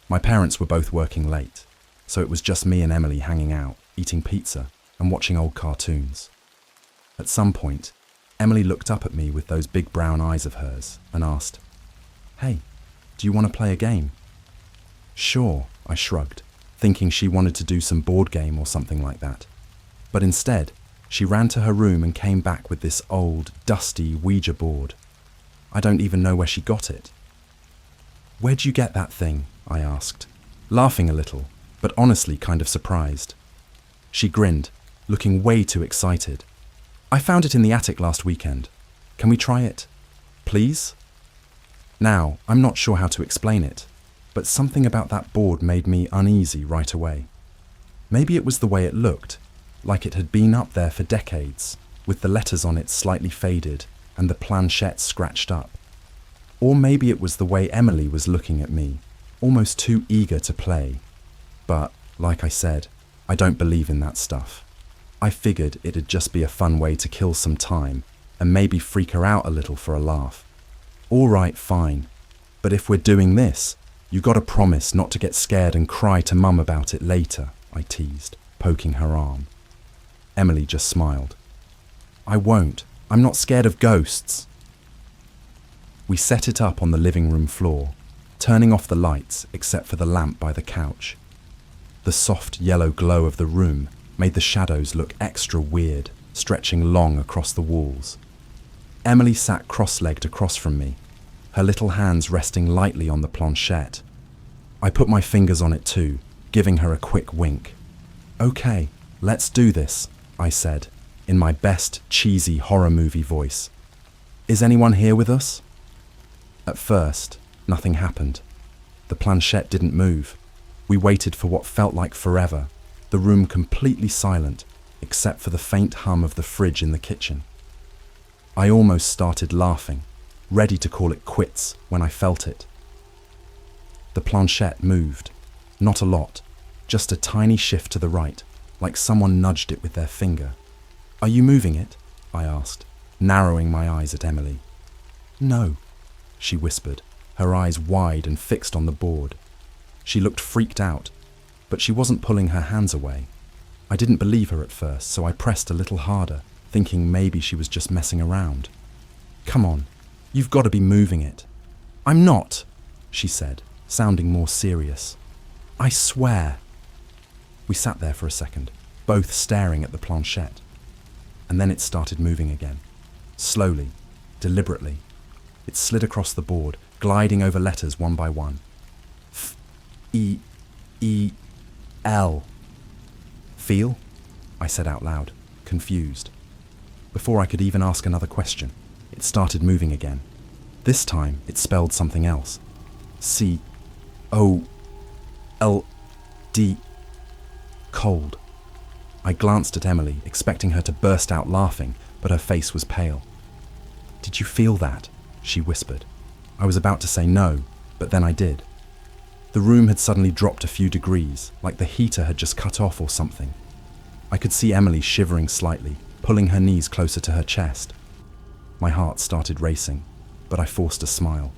My parents were both working late, so it was just me and Emily hanging out, eating pizza, and watching old cartoons. At some point, Emily looked up at me with those big brown eyes of hers and asked, "Hey, do you want to play a game?" Sure, I shrugged, thinking she wanted to do some board game or something like that. But instead, she ran to her room and came back with this old, dusty Ouija board. I don't even know where she got it. "Where'd you get that thing?" I asked, laughing a little, but honestly kind of surprised. She grinned, looking way too excited. "I found it in the attic last weekend. Can we try it? Please?" Now, I'm not sure how to explain it, but something about that board made me uneasy right away. Maybe it was the way it looked, like it had been up there for decades, with the letters on it slightly faded and the planchette scratched up. Or maybe it was the way Emily was looking at me, almost too eager to play. But, like I said, I don't believe in that stuff. I figured it'd just be a fun way to kill some time and maybe freak her out a little for a laugh. "All right, fine. But if we're doing this, you gotta promise not to get scared and cry to Mum about it later," I teased, poking her arm. Emily just smiled. "I won't. I'm not scared of ghosts." We set it up on the living room floor, turning off the lights except for the lamp by the couch. The soft yellow glow of the room made the shadows look extra weird, stretching long across the walls. Emily sat cross-legged across from me, her little hands resting lightly on the planchette. I put my fingers on it too, giving her a quick wink. "Okay, let's do this," I said, in my best cheesy horror movie voice. "Is anyone here with us?" At first, nothing happened. The planchette didn't move. We waited for what felt like forever, the room completely silent, except for the faint hum of the fridge in the kitchen. I almost started laughing, ready to call it quits when I felt it. The planchette moved. Not a lot, just a tiny shift to the right, like someone nudged it with their finger. "Are you moving it?" I asked, narrowing my eyes at Emily. "No," she whispered, her eyes wide and fixed on the board. She looked freaked out, but she wasn't pulling her hands away. I didn't believe her at first, so I pressed a little harder, thinking maybe she was just messing around. "Come on, you've got to be moving it." "I'm not," she said, sounding more serious. "I swear." We sat there for a second, both staring at the planchette. And then it started moving again. Slowly, deliberately. It slid across the board, gliding over letters one by one. F-E-E-L. "Feel?" I said out loud, confused. Before I could even ask another question, it started moving again. This time, it spelled something else. C-O-L-D. Cold. I glanced at Emily, expecting her to burst out laughing, but her face was pale. "Did you feel that?" she whispered. I was about to say no, but then I did. The room had suddenly dropped a few degrees, like the heater had just cut off or something. I could see Emily shivering slightly, pulling her knees closer to her chest. My heart started racing, but I forced a smile.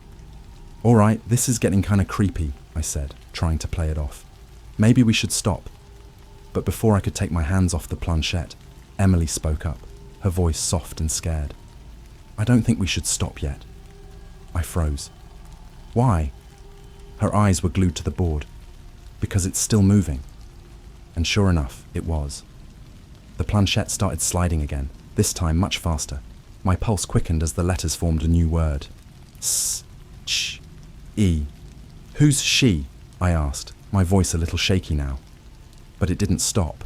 "All right, this is getting kind of creepy," I said, trying to play it off. "Maybe we should stop." But before I could take my hands off the planchette, Emily spoke up, her voice soft and scared. "I don't think we should stop yet." I froze. "Why?" Her eyes were glued to the board. "Because it's still moving." And sure enough, it was. The planchette started sliding again, this time much faster. My pulse quickened as the letters formed a new word. S-Ch-E. "Who's she?" I asked, my voice a little shaky now. But it didn't stop.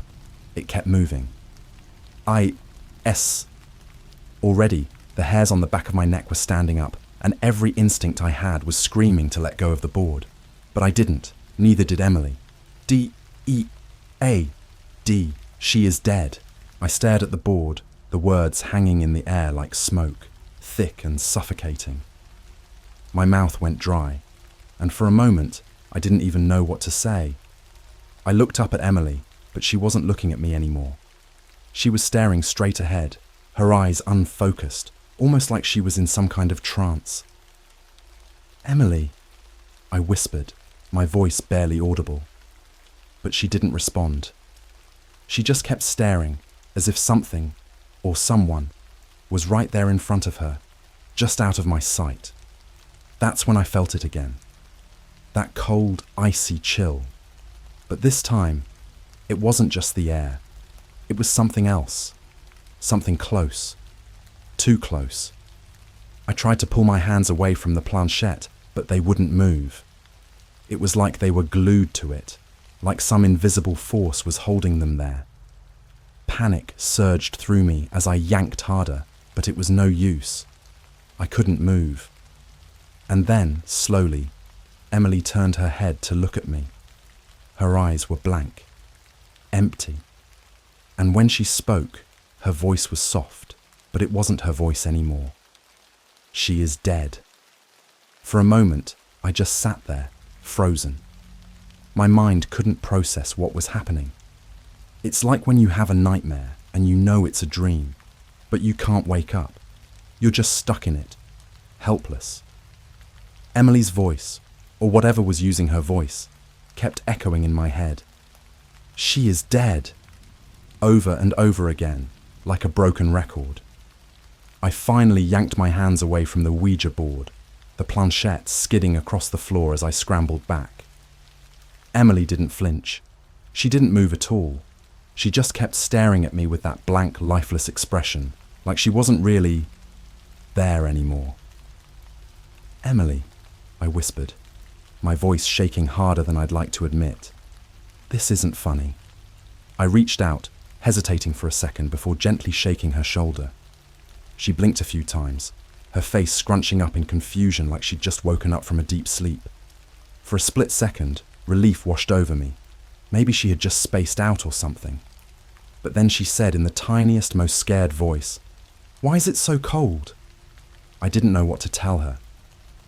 It kept moving. I-S. Already, the hairs on the back of my neck were standing up, and every instinct I had was screaming to let go of the board. But I didn't. Neither did Emily. D-E-A. D. She is dead. I stared at the board, the words hanging in the air like smoke, thick and suffocating. My mouth went dry, and for a moment, I didn't even know what to say. I looked up at Emily, but she wasn't looking at me anymore. She was staring straight ahead, her eyes unfocused, almost like she was in some kind of trance. "Emily," I whispered, my voice barely audible. But she didn't respond. She just kept staring, as if something, or someone, was right there in front of her, just out of my sight. That's when I felt it again. That cold, icy chill. But this time, it wasn't just the air. It was something else. Something close. Too close. I tried to pull my hands away from the planchette, but they wouldn't move. It was like they were glued to it, like some invisible force was holding them there. Panic surged through me as I yanked harder, but it was no use. I couldn't move. And then, slowly, Emily turned her head to look at me. Her eyes were blank, empty. And when she spoke, her voice was soft, but it wasn't her voice anymore. She is dead. For a moment, I just sat there, frozen. My mind couldn't process what was happening. It's like when you have a nightmare and you know it's a dream, but you can't wake up. You're just stuck in it, helpless. Emily's voice, or whatever was using her voice, kept echoing in my head. She is dead. Over and over again, like a broken record. I finally yanked my hands away from the Ouija board, the planchette skidding across the floor as I scrambled back. Emily didn't flinch. She didn't move at all. She just kept staring at me with that blank, lifeless expression, like she wasn't really there anymore. Emily, I whispered, my voice shaking harder than I'd like to admit. This isn't funny. I reached out, hesitating for a second before gently shaking her shoulder. She blinked a few times, her face scrunching up in confusion like she'd just woken up from a deep sleep. For a split second, relief washed over me. Maybe she had just spaced out or something. But then she said in the tiniest, most scared voice, "Why is it so cold?" I didn't know what to tell her.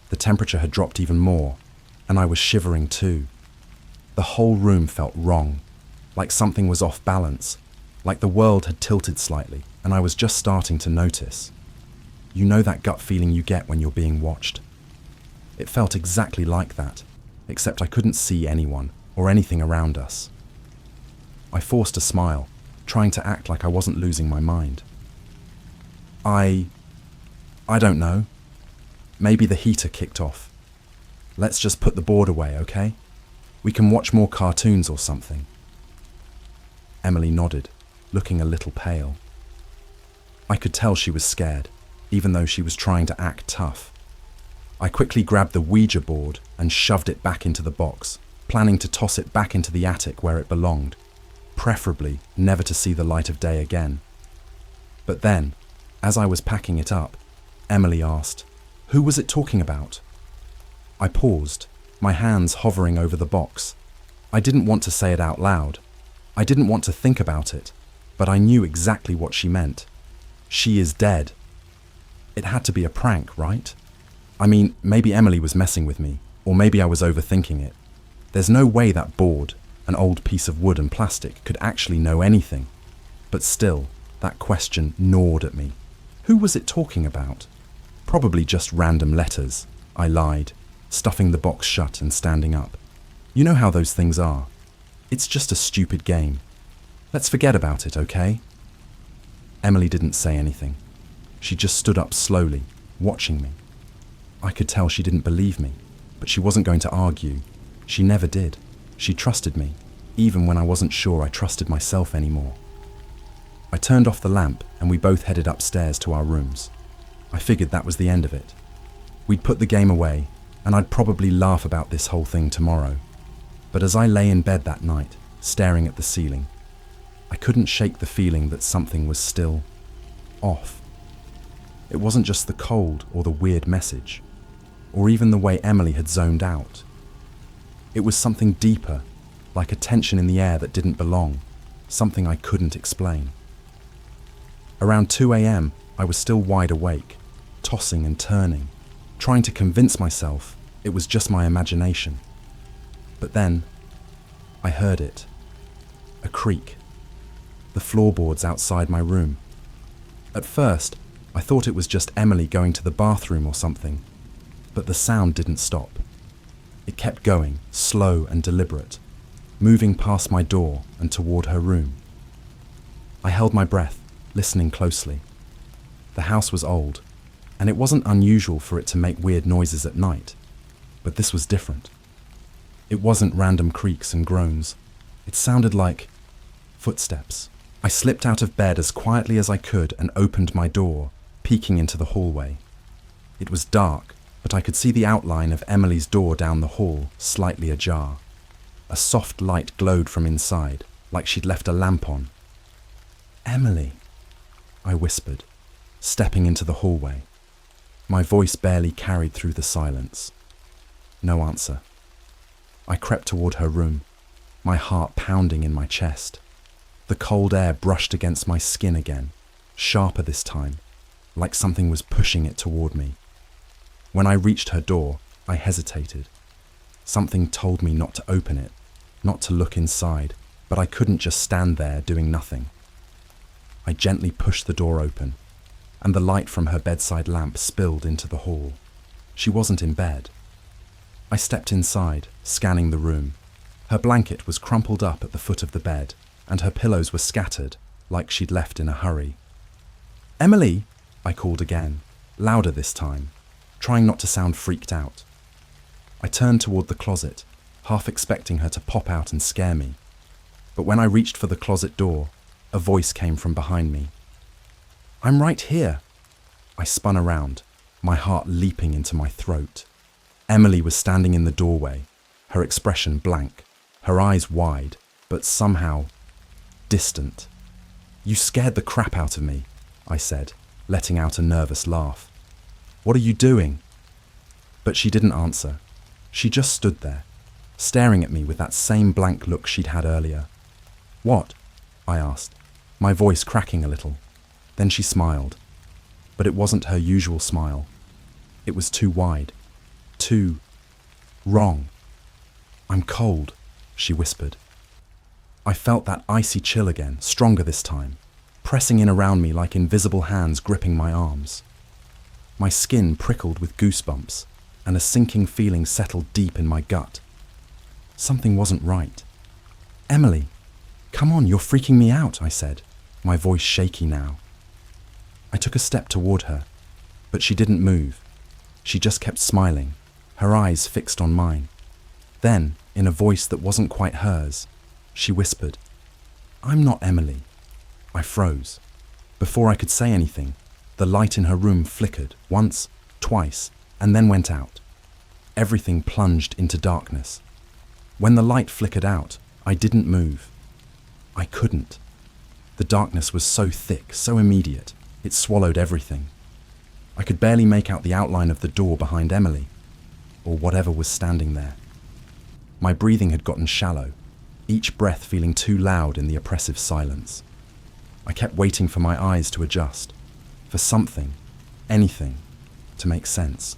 The temperature had dropped even more, and I was shivering too. The whole room felt wrong, like something was off balance, like the world had tilted slightly, and I was just starting to notice. You know that gut feeling you get when you're being watched? It felt exactly like that, except I couldn't see anyone or anything around us. I forced a smile, trying to act like I wasn't losing my mind. I don't know. Maybe the heater kicked off. Let's just put the board away, okay? We can watch more cartoons or something. Emily nodded, looking a little pale. I could tell she was scared, even though she was trying to act tough. I quickly grabbed the Ouija board and shoved it back into the box, planning to toss it back into the attic where it belonged, preferably never to see the light of day again. But then, as I was packing it up, Emily asked, "Who was it talking about?" I paused, my hands hovering over the box. I didn't want to say it out loud. I didn't want to think about it, but I knew exactly what she meant. She is dead. It had to be a prank, right? I mean, maybe Emily was messing with me, or maybe I was overthinking it. There's no way that board, an old piece of wood and plastic, could actually know anything. But still, that question gnawed at me. Who was it talking about? Probably just random letters, I lied, stuffing the box shut and standing up. You know how those things are. It's just a stupid game. Let's forget about it, okay? Emily didn't say anything. She just stood up slowly, watching me. I could tell she didn't believe me, but she wasn't going to argue. She never did. She trusted me, even when I wasn't sure I trusted myself anymore. I turned off the lamp and we both headed upstairs to our rooms. I figured that was the end of it. We'd put the game away, and I'd probably laugh about this whole thing tomorrow. But as I lay in bed that night, staring at the ceiling, I couldn't shake the feeling that something was still off. It wasn't just the cold or the weird message, or even the way Emily had zoned out. It was something deeper, like a tension in the air that didn't belong, something I couldn't explain. Around 2 a.m., I was still wide awake, tossing and turning, trying to convince myself it was just my imagination. But then, I heard it. A creak. The floorboards outside my room. At first, I thought it was just Emily going to the bathroom or something, but the sound didn't stop. It kept going, slow and deliberate, moving past my door and toward her room. I held my breath, listening closely. The house was old, and it wasn't unusual for it to make weird noises at night, but this was different. It wasn't random creaks and groans. It sounded like footsteps. I slipped out of bed as quietly as I could and opened my door, peeking into the hallway. It was dark, but I could see the outline of Emily's door down the hall, slightly ajar. A soft light glowed from inside, like she'd left a lamp on. "Emily," I whispered, stepping into the hallway. My voice barely carried through the silence. No answer. I crept toward her room, my heart pounding in my chest. The cold air brushed against my skin again, sharper this time, like something was pushing it toward me. When I reached her door, I hesitated. Something told me not to open it, not to look inside, but I couldn't just stand there doing nothing. I gently pushed the door open, and the light from her bedside lamp spilled into the hall. She wasn't in bed. I stepped inside, scanning the room. Her blanket was crumpled up at the foot of the bed, and her pillows were scattered, like she'd left in a hurry. "Emily!" I called again, louder this time, trying not to sound freaked out. I turned toward the closet, half expecting her to pop out and scare me. But when I reached for the closet door, a voice came from behind me. "I'm right here." I spun around, my heart leaping into my throat. Emily was standing in the doorway, her expression blank, her eyes wide, but somehow distant. "You scared the crap out of me," I said, letting out a nervous laugh. "What are you doing?" But she didn't answer. She just stood there, staring at me with that same blank look she'd had earlier. "What?" I asked, my voice cracking a little. Then she smiled. But it wasn't her usual smile. It was too wide. Too wrong. "I'm cold," she whispered. I felt that icy chill again, stronger this time, pressing in around me like invisible hands gripping my arms. My skin prickled with goosebumps, and a sinking feeling settled deep in my gut. Something wasn't right. "Emily, come on, you're freaking me out," I said, my voice shaky now. I took a step toward her, but she didn't move. She just kept smiling, her eyes fixed on mine. Then, in a voice that wasn't quite hers, she whispered, "I'm not Emily." I froze. Before I could say anything, the light in her room flickered once, twice, and then went out. Everything plunged into darkness. When the light flickered out, I didn't move. I couldn't. The darkness was so thick, so immediate, it swallowed everything. I could barely make out the outline of the door behind Emily, or whatever was standing there. My breathing had gotten shallow, each breath feeling too loud in the oppressive silence. I kept waiting for my eyes to adjust, for something, anything, to make sense.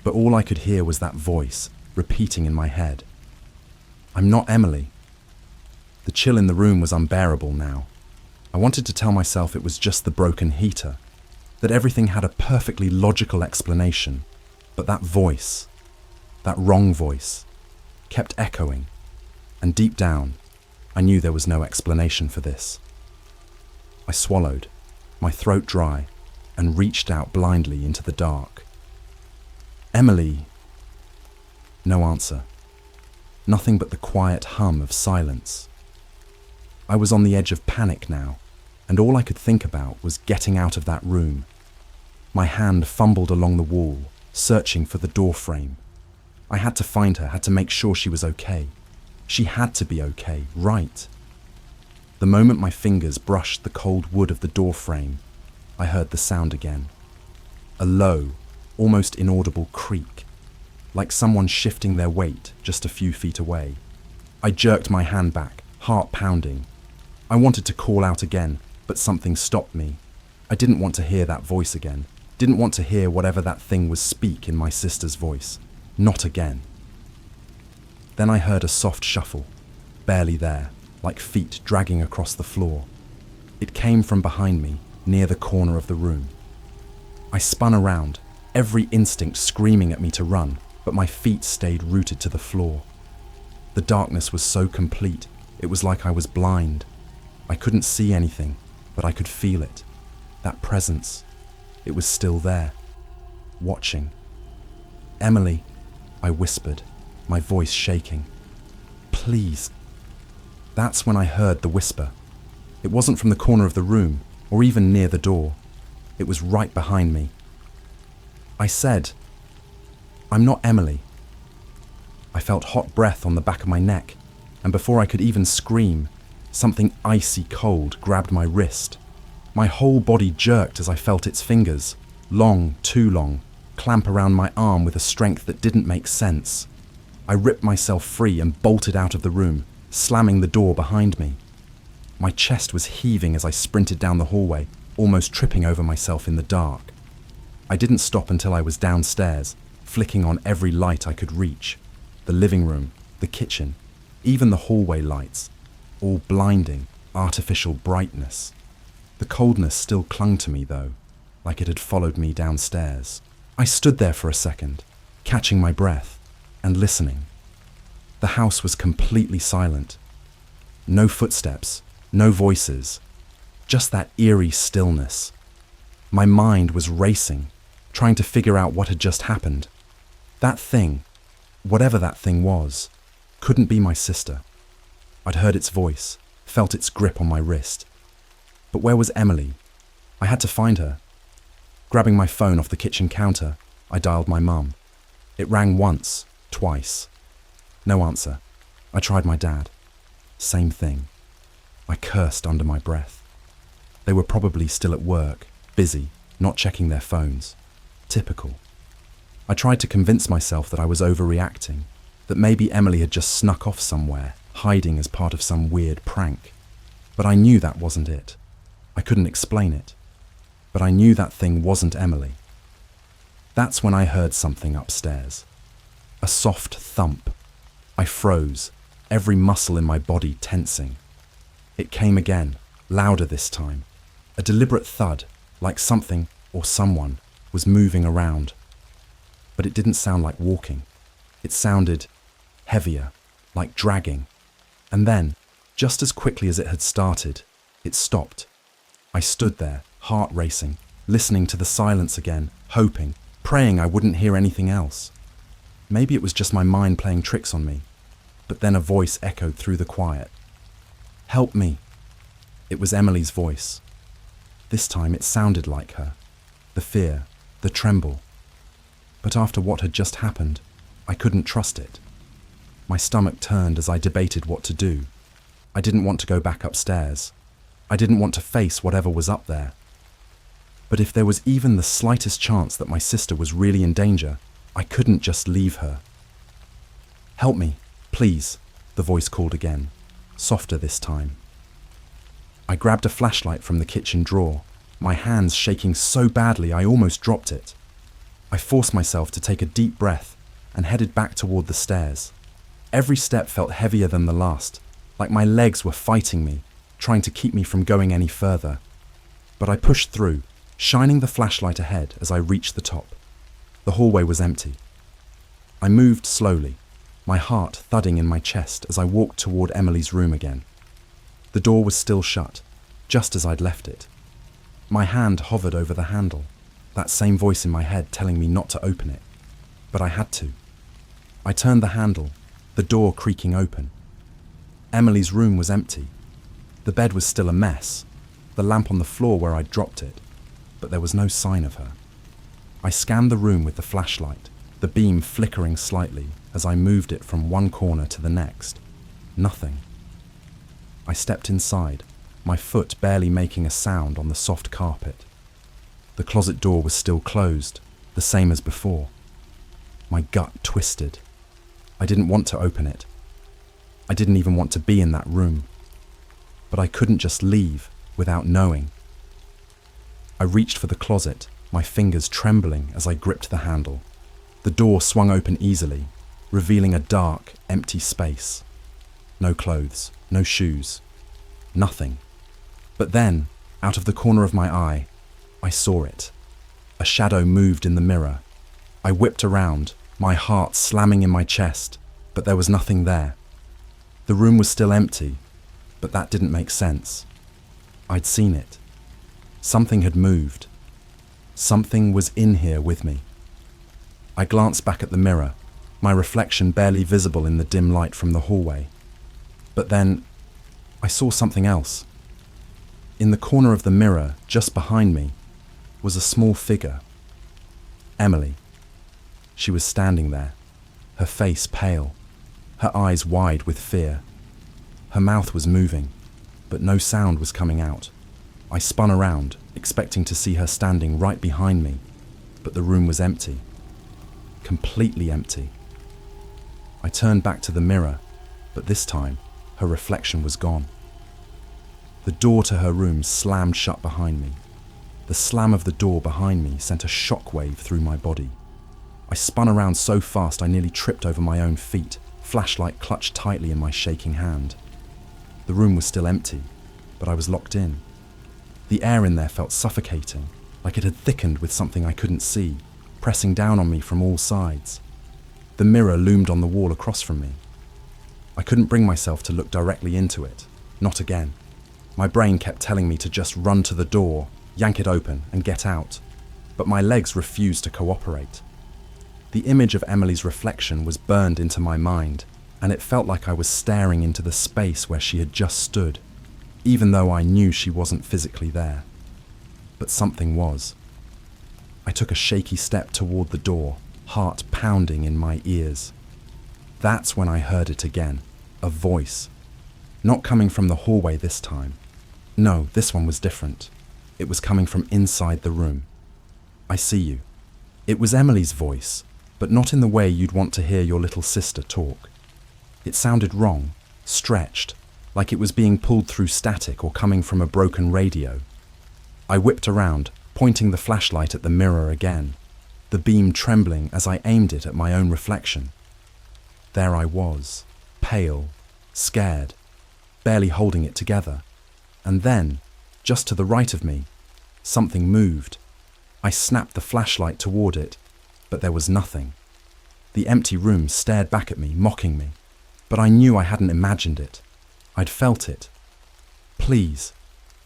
But all I could hear was that voice, repeating in my head. "I'm not Emily." The chill in the room was unbearable now. I wanted to tell myself it was just the broken heater, that everything had a perfectly logical explanation, but that voice, that wrong voice, kept echoing, and deep down, I knew there was no explanation for this. I swallowed, my throat dry, and reached out blindly into the dark. "Emily." No answer. Nothing but the quiet hum of silence. I was on the edge of panic now, and all I could think about was getting out of that room. My hand fumbled along the wall, searching for the door frame. I had to find her, had to make sure she was okay. She had to be okay, right? The moment my fingers brushed the cold wood of the door frame, I heard the sound again. A low, almost inaudible creak, like someone shifting their weight just a few feet away. I jerked my hand back, heart pounding. I wanted to call out again, but something stopped me. I didn't want to hear that voice again. Didn't want to hear whatever that thing was speak in my sister's voice. Not again. Then I heard a soft shuffle, barely there, like feet dragging across the floor. It came from behind me, near the corner of the room. I spun around, every instinct screaming at me to run, but my feet stayed rooted to the floor. The darkness was so complete, it was like I was blind. I couldn't see anything, but I could feel it. That presence. It was still there, watching. "Emily," I whispered, my voice shaking. Please. That's when I heard the whisper. It wasn't from the corner of the room, or even near the door. It was right behind me. I said, "I'm not Emily." I felt hot breath on the back of my neck, and before I could even scream, something icy cold grabbed my wrist. My whole body jerked as I felt its fingers, long, too long, clamp around my arm with a strength that didn't make sense. I ripped myself free and bolted out of the room, slamming the door behind me. My chest was heaving as I sprinted down the hallway, almost tripping over myself in the dark. I didn't stop until I was downstairs, flicking on every light I could reach. The living room, the kitchen, even the hallway lights, all blinding, artificial brightness. The coldness still clung to me though, like it had followed me downstairs. I stood there for a second, catching my breath and listening. The house was completely silent. No footsteps, no voices, just that eerie stillness. My mind was racing, trying to figure out what had just happened. That thing, whatever that thing was, couldn't be my sister. I'd heard its voice, felt its grip on my wrist. But where was Emily? I had to find her. Grabbing my phone off the kitchen counter, I dialed my mum. It rang once, twice. No answer. I tried my dad. Same thing. I cursed under my breath. They were probably still at work, busy, not checking their phones. Typical. I tried to convince myself that I was overreacting, that maybe Emily had just snuck off somewhere, hiding as part of some weird prank. But I knew that wasn't it. I couldn't explain it. But I knew that thing wasn't Emily. That's when I heard something upstairs. A soft thump. I froze, every muscle in my body tensing. It came again, louder this time. A deliberate thud, like something or someone was moving around. But it didn't sound like walking. It sounded heavier, like dragging. And then, just as quickly as it had started, it stopped. I stood there, heart racing, listening to the silence again, hoping, praying I wouldn't hear anything else. Maybe it was just my mind playing tricks on me. But then a voice echoed through the quiet. "Help me." It was Emily's voice. This time it sounded like her. The fear, the tremble. But after what had just happened, I couldn't trust it. My stomach turned as I debated what to do. I didn't want to go back upstairs. I didn't want to face whatever was up there. But if there was even the slightest chance that my sister was really in danger, I couldn't just leave her. "Help me, please," the voice called again, softer this time. I grabbed a flashlight from the kitchen drawer, my hands shaking so badly I almost dropped it. I forced myself to take a deep breath and headed back toward the stairs. Every step felt heavier than the last, like my legs were fighting me, trying to keep me from going any further. But I pushed through, shining the flashlight ahead as I reached the top. The hallway was empty. I moved slowly, my heart thudding in my chest as I walked toward Emily's room again. The door was still shut, just as I'd left it. My hand hovered over the handle, that same voice in my head telling me not to open it. But I had to. I turned the handle, the door creaking open. Emily's room was empty. The bed was still a mess, the lamp on the floor where I'd dropped it, but there was no sign of her. I scanned the room with the flashlight, the beam flickering slightly as I moved it from one corner to the next. Nothing. I stepped inside, my foot barely making a sound on the soft carpet. The closet door was still closed, the same as before. My gut twisted. I didn't want to open it. I didn't even want to be in that room. But I couldn't just leave without knowing. I reached for the closet, my fingers trembling as I gripped the handle. The door swung open easily, revealing a dark, empty space. No clothes, no shoes, nothing. But then, out of the corner of my eye, I saw it. A shadow moved in the mirror. I whipped around, my heart slamming in my chest, but there was nothing there. The room was still empty, but that didn't make sense. I'd seen it. Something had moved. Something was in here with me. I glanced back at the mirror, my reflection barely visible in the dim light from the hallway. But then, I saw something else. In the corner of the mirror, just behind me, was a small figure. Emily. She was standing there, her face pale, her eyes wide with fear. Her mouth was moving, but no sound was coming out. I spun around, expecting to see her standing right behind me, but the room was empty. Completely empty. I turned back to the mirror, but this time, her reflection was gone. The door to her room slammed shut behind me. The slam of the door behind me sent a shockwave through my body. I spun around so fast I nearly tripped over my own feet, flashlight clutched tightly in my shaking hand. The room was still empty, but I was locked in. The air in there felt suffocating, like it had thickened with something I couldn't see, pressing down on me from all sides. The mirror loomed on the wall across from me. I couldn't bring myself to look directly into it, not again. My brain kept telling me to just run to the door, yank it open, and get out, but my legs refused to cooperate. The image of Emily's reflection was burned into my mind, and it felt like I was staring into the space where she had just stood, even though I knew she wasn't physically there. But something was. I took a shaky step toward the door, heart pounding in my ears. That's when I heard it again, a voice. Not coming from the hallway this time. No, this one was different. It was coming from inside the room. I see you. It was Emily's voice, but not in the way you'd want to hear your little sister talk. It sounded wrong, stretched, like it was being pulled through static or coming from a broken radio. I whipped around, pointing the flashlight at the mirror again, the beam trembling as I aimed it at my own reflection. There I was, pale, scared, barely holding it together. And then, just to the right of me, something moved. I snapped the flashlight toward it, but there was nothing. The empty room stared back at me, mocking me. But I knew I hadn't imagined it. I'd felt it. "Please,"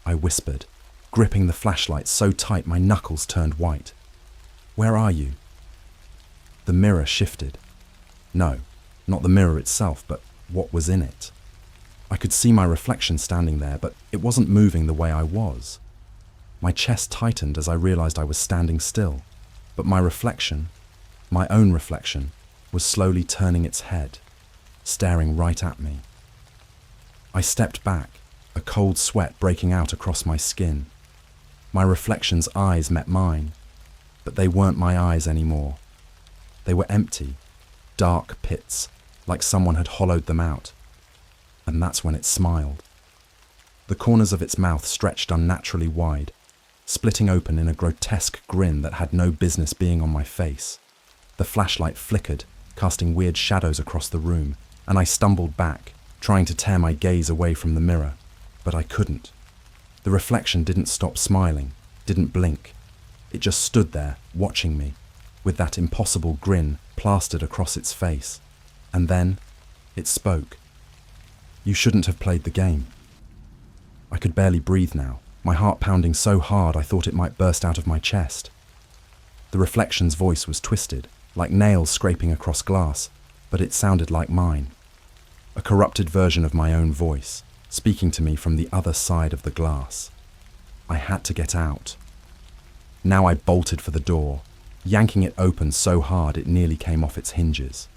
I whispered, gripping the flashlight so tight my knuckles turned white. "Where are you?" The mirror shifted. No, not the mirror itself, but what was in it. I could see my reflection standing there, but it wasn't moving the way I was. My chest tightened as I realized I was standing still, but my reflection, my own reflection, was slowly turning its head, staring right at me. I stepped back, a cold sweat breaking out across my skin. My reflection's eyes met mine, but they weren't my eyes anymore. They were empty, dark pits, like someone had hollowed them out. And that's when it smiled. The corners of its mouth stretched unnaturally wide, splitting open in a grotesque grin that had no business being on my face. The flashlight flickered, casting weird shadows across the room, and I stumbled back, trying to tear my gaze away from the mirror, but I couldn't. The reflection didn't stop smiling, didn't blink. It just stood there, watching me, with that impossible grin plastered across its face. And then, it spoke. "You shouldn't have played the game." I could barely breathe now, my heart pounding so hard I thought it might burst out of my chest. The reflection's voice was twisted, like nails scraping across glass, but it sounded like mine. A corrupted version of my own voice, speaking to me from the other side of the glass. I had to get out. Now I bolted for the door, yanking it open so hard it nearly came off its hinges.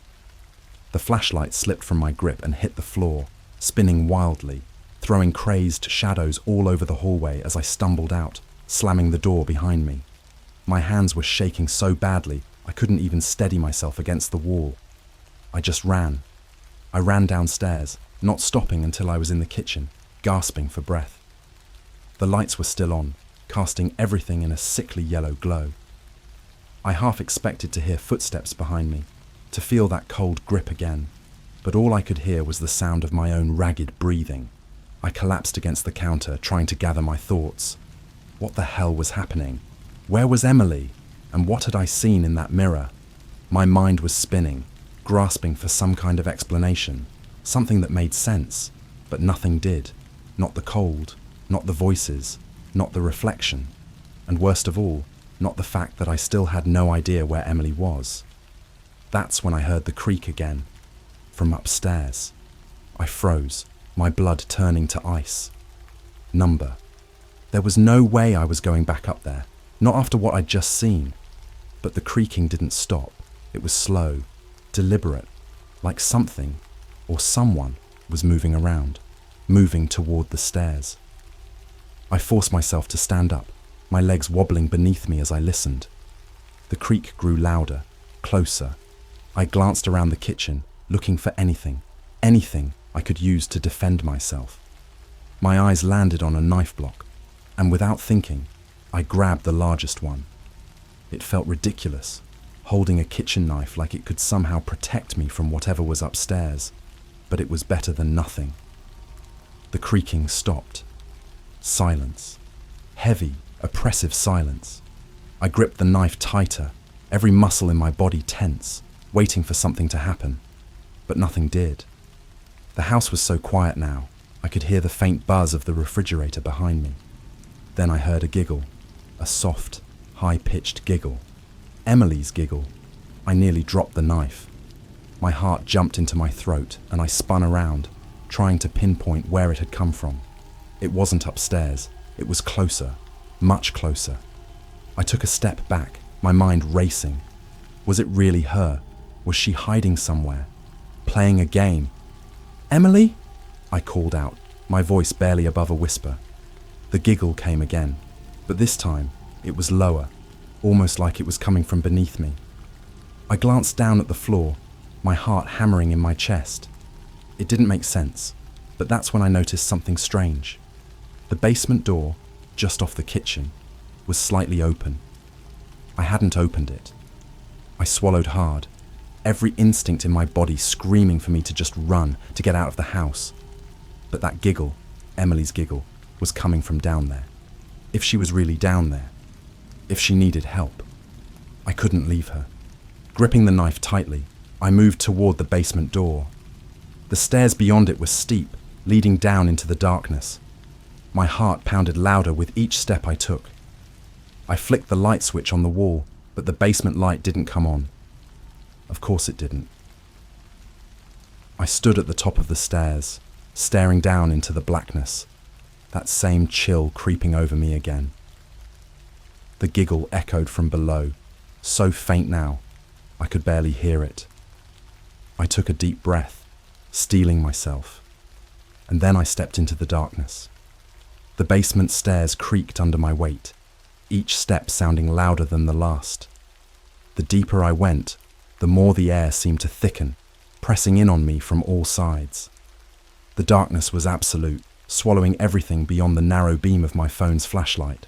The flashlight slipped from my grip and hit the floor, spinning wildly, throwing crazed shadows all over the hallway as I stumbled out, slamming the door behind me. My hands were shaking so badly I couldn't even steady myself against the wall. I just ran. I ran downstairs, not stopping until I was in the kitchen, gasping for breath. The lights were still on, casting everything in a sickly yellow glow. I half expected to hear footsteps behind me, to feel that cold grip again, but all I could hear was the sound of my own ragged breathing. I collapsed against the counter, trying to gather my thoughts. What the hell was happening? Where was Emily? And what had I seen in that mirror? My mind was spinning, grasping for some kind of explanation, something that made sense, but nothing did. Not the cold, not the voices, not the reflection, and worst of all, not the fact that I still had no idea where Emily was. That's when I heard the creak again, from upstairs. I froze, my blood turning to ice. Number. There was no way I was going back up there, not after what I'd just seen. But the creaking didn't stop. It was slow, deliberate, like something, or someone, was moving around, moving toward the stairs. I forced myself to stand up, my legs wobbling beneath me as I listened. The creak grew louder, closer. I glanced around the kitchen, looking for anything I could use to defend myself. My eyes landed on a knife block, and without thinking, I grabbed the largest one. It felt ridiculous, holding a kitchen knife like it could somehow protect me from whatever was upstairs, but it was better than nothing. The creaking stopped. Silence. Heavy, oppressive silence. I gripped the knife tighter, every muscle in my body tense, waiting for something to happen. But nothing did. The house was so quiet now, I could hear the faint buzz of the refrigerator behind me. Then I heard a giggle, a soft, high-pitched giggle. Emily's giggle. I nearly dropped the knife. My heart jumped into my throat and I spun around, trying to pinpoint where it had come from. It wasn't upstairs. It was closer, much closer. I took a step back, my mind racing. Was it really her? Was she hiding somewhere? Playing a game? Emily? I called out, my voice barely above a whisper. The giggle came again, but this time it was lower, almost like it was coming from beneath me. I glanced down at the floor, my heart hammering in my chest. It didn't make sense, but that's when I noticed something strange. The basement door, just off the kitchen, was slightly open. I hadn't opened it. I swallowed hard, every instinct in my body screaming for me to just run, to get out of the house. But that giggle, Emily's giggle, was coming from down there. If she was really down there, if she needed help, I couldn't leave her. Gripping the knife tightly, I moved toward the basement door. The stairs beyond it were steep, leading down into the darkness. My heart pounded louder with each step I took. I flicked the light switch on the wall, but the basement light didn't come on. Of course it didn't. I stood at the top of the stairs, staring down into the blackness, that same chill creeping over me again. The giggle echoed from below, so faint now, I could barely hear it. I took a deep breath, steeling myself, and then I stepped into the darkness. The basement stairs creaked under my weight, each step sounding louder than the last. The deeper I went, the more the air seemed to thicken, pressing in on me from all sides. The darkness was absolute, swallowing everything beyond the narrow beam of my phone's flashlight.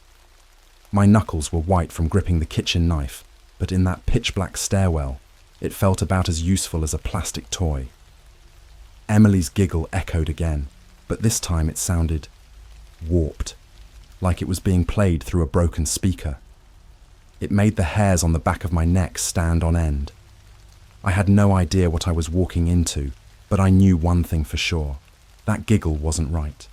My knuckles were white from gripping the kitchen knife, but in that pitch-black stairwell, it felt about as useful as a plastic toy. Emily's giggle echoed again, but this time it sounded warped, like it was being played through a broken speaker. It made the hairs on the back of my neck stand on end. I had no idea what I was walking into, but I knew one thing for sure. That giggle wasn't right.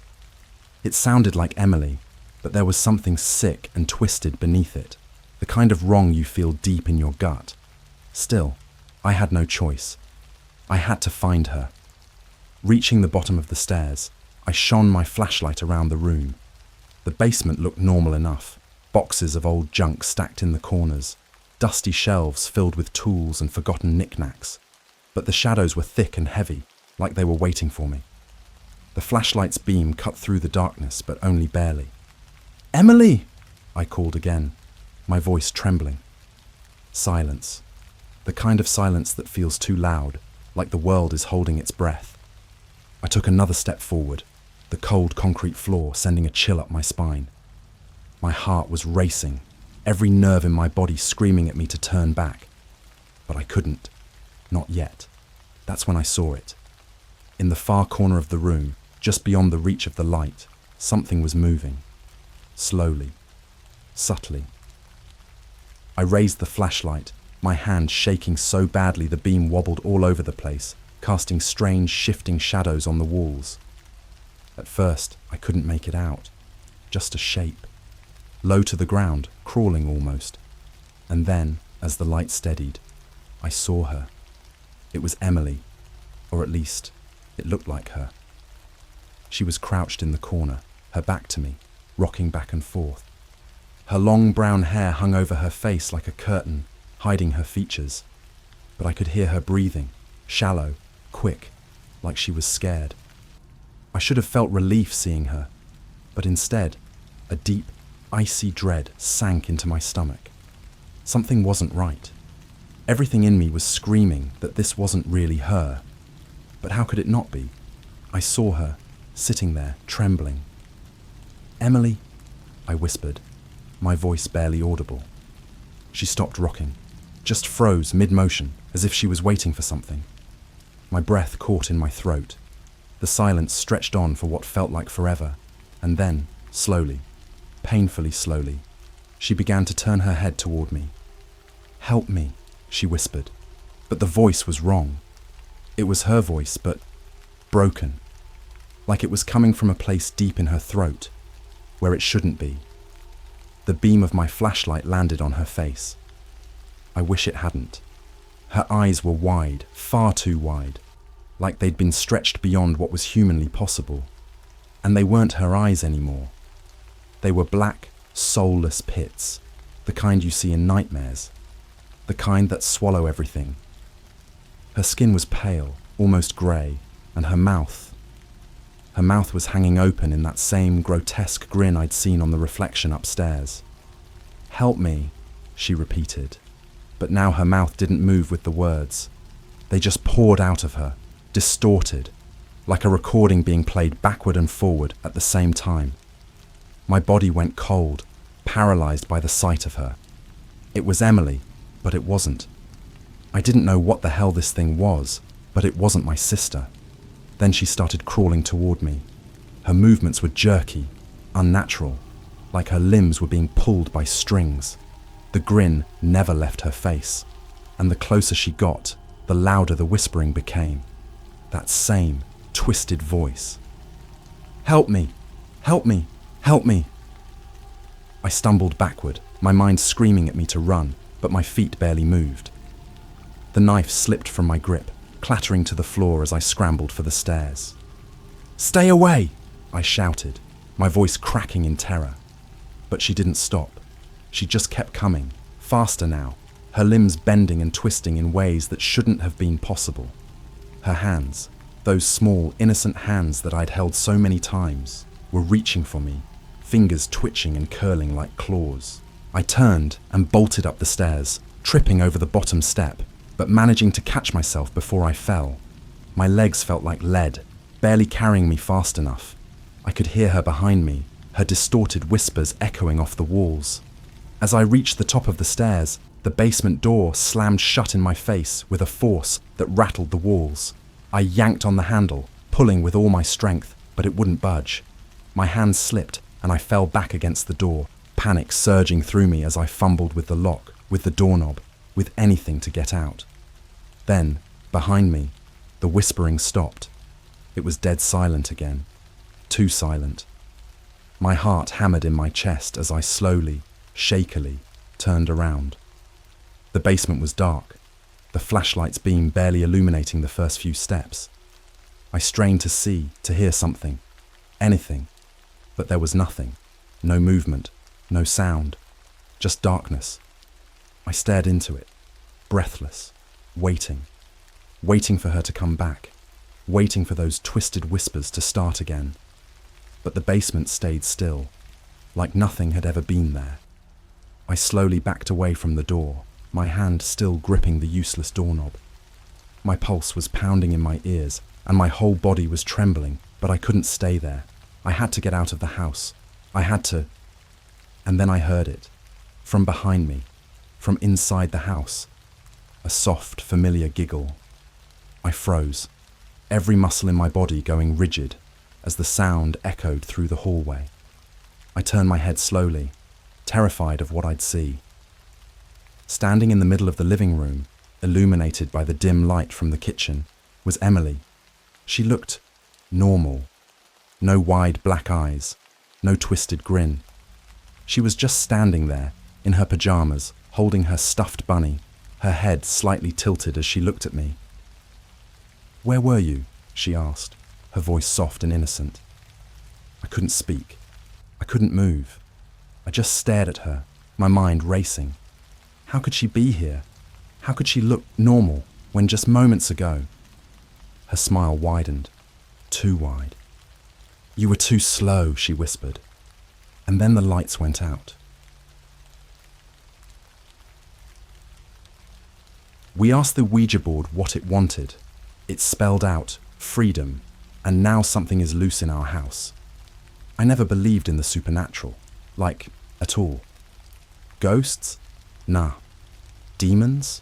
It sounded like Emily, but there was something sick and twisted beneath it, the kind of wrong you feel deep in your gut. Still, I had no choice. I had to find her. Reaching the bottom of the stairs, I shone my flashlight around the room. The basement looked normal enough. Boxes of old junk stacked in the corners, dusty shelves filled with tools and forgotten knickknacks. But the shadows were thick and heavy, like they were waiting for me. The flashlight's beam cut through the darkness, but only barely. "Emily!" I called again, my voice trembling. Silence. The kind of silence that feels too loud, like the world is holding its breath. I took another step forward, the cold concrete floor sending a chill up my spine. My heart was racing, every nerve in my body screaming at me to turn back. But I couldn't. Not yet. That's when I saw it. In the far corner of the room, just beyond the reach of the light, something was moving. Slowly. Subtly. I raised the flashlight, my hand shaking so badly the beam wobbled all over the place, casting strange, shifting shadows on the walls. At first, I couldn't make it out. Just a shape. Low to the ground, crawling almost. And then, as the light steadied, I saw her. It was Emily, or at least, it looked like her. She was crouched in the corner, her back to me, rocking back and forth. Her long brown hair hung over her face like a curtain, hiding her features. But I could hear her breathing, shallow, quick, like she was scared. I should have felt relief seeing her, but instead, a deep, icy dread sank into my stomach. Something wasn't right. Everything in me was screaming that this wasn't really her. But how could it not be? I saw her, sitting there, trembling. "Emily," I whispered, my voice barely audible. She stopped rocking, just froze mid-motion, as if she was waiting for something. My breath caught in my throat. The silence stretched on for what felt like forever, and then, slowly, painfully slowly, she began to turn her head toward me. "Help me," she whispered, but the voice was wrong. It was her voice, but broken, like it was coming from a place deep in her throat, where it shouldn't be. The beam of my flashlight landed on her face. I wish it hadn't. Her eyes were wide, far too wide, like they'd been stretched beyond what was humanly possible. And they weren't her eyes anymore. They were black, soulless pits, the kind you see in nightmares, the kind that swallow everything. Her skin was pale, almost grey, and her mouth was hanging open in that same grotesque grin I'd seen on the reflection upstairs. "Help me," she repeated, but now her mouth didn't move with the words. They just poured out of her, distorted, like a recording being played backward and forward at the same time. My body went cold, paralyzed by the sight of her. It was Emily, but it wasn't. I didn't know what the hell this thing was, but it wasn't my sister. Then she started crawling toward me. Her movements were jerky, unnatural, like her limbs were being pulled by strings. The grin never left her face, and the closer she got, the louder the whispering became. That same twisted voice. "Help me! Help me! Help me!" I stumbled backward, my mind screaming at me to run, but my feet barely moved. The knife slipped from my grip, clattering to the floor as I scrambled for the stairs. "Stay away!" I shouted, my voice cracking in terror. But she didn't stop. She just kept coming, faster now, her limbs bending and twisting in ways that shouldn't have been possible. Her hands, those small, innocent hands that I'd held so many times, were reaching for me, fingers twitching and curling like claws. I turned and bolted up the stairs, tripping over the bottom step, but managing to catch myself before I fell. My legs felt like lead, barely carrying me fast enough. I could hear her behind me, her distorted whispers echoing off the walls. As I reached the top of the stairs, the basement door slammed shut in my face with a force that rattled the walls. I yanked on the handle, pulling with all my strength, but it wouldn't budge. My hands slipped and I fell back against the door, panic surging through me as I fumbled with the lock, with the doorknob, with anything to get out. Then, behind me, the whispering stopped. It was dead silent again. Too silent. My heart hammered in my chest as I slowly, shakily, turned around. The basement was dark, the flashlight's beam barely illuminating the first few steps. I strained to see, to hear something, anything, but there was nothing. No movement, no sound, just darkness. I stared into it, breathless, waiting for her to come back, waiting for those twisted whispers to start again. But the basement stayed still, like nothing had ever been there. I slowly backed away from the door, my hand still gripping the useless doorknob. My pulse was pounding in my ears, and my whole body was trembling, but I couldn't stay there. I had to get out of the house. I had to... And then I heard it, from behind me, from inside the house. A soft, familiar giggle. I froze, every muscle in my body going rigid as the sound echoed through the hallway. I turned my head slowly, terrified of what I'd see. Standing in the middle of the living room, illuminated by the dim light from the kitchen, was Emily. She looked normal. No wide black eyes, no twisted grin. She was just standing there, in her pajamas, holding her stuffed bunny, her head slightly tilted as she looked at me. "Where were you?" she asked, her voice soft and innocent. I couldn't speak. I couldn't move. I just stared at her, my mind racing. How could she be here? How could she look normal when just moments ago? Her smile widened, too wide. "You were too slow," she whispered. And then the lights went out. We asked the Ouija board what it wanted. It spelled out freedom, and now something is loose in our house. I never believed in the supernatural, like, at all. Ghosts? Nah. Demons?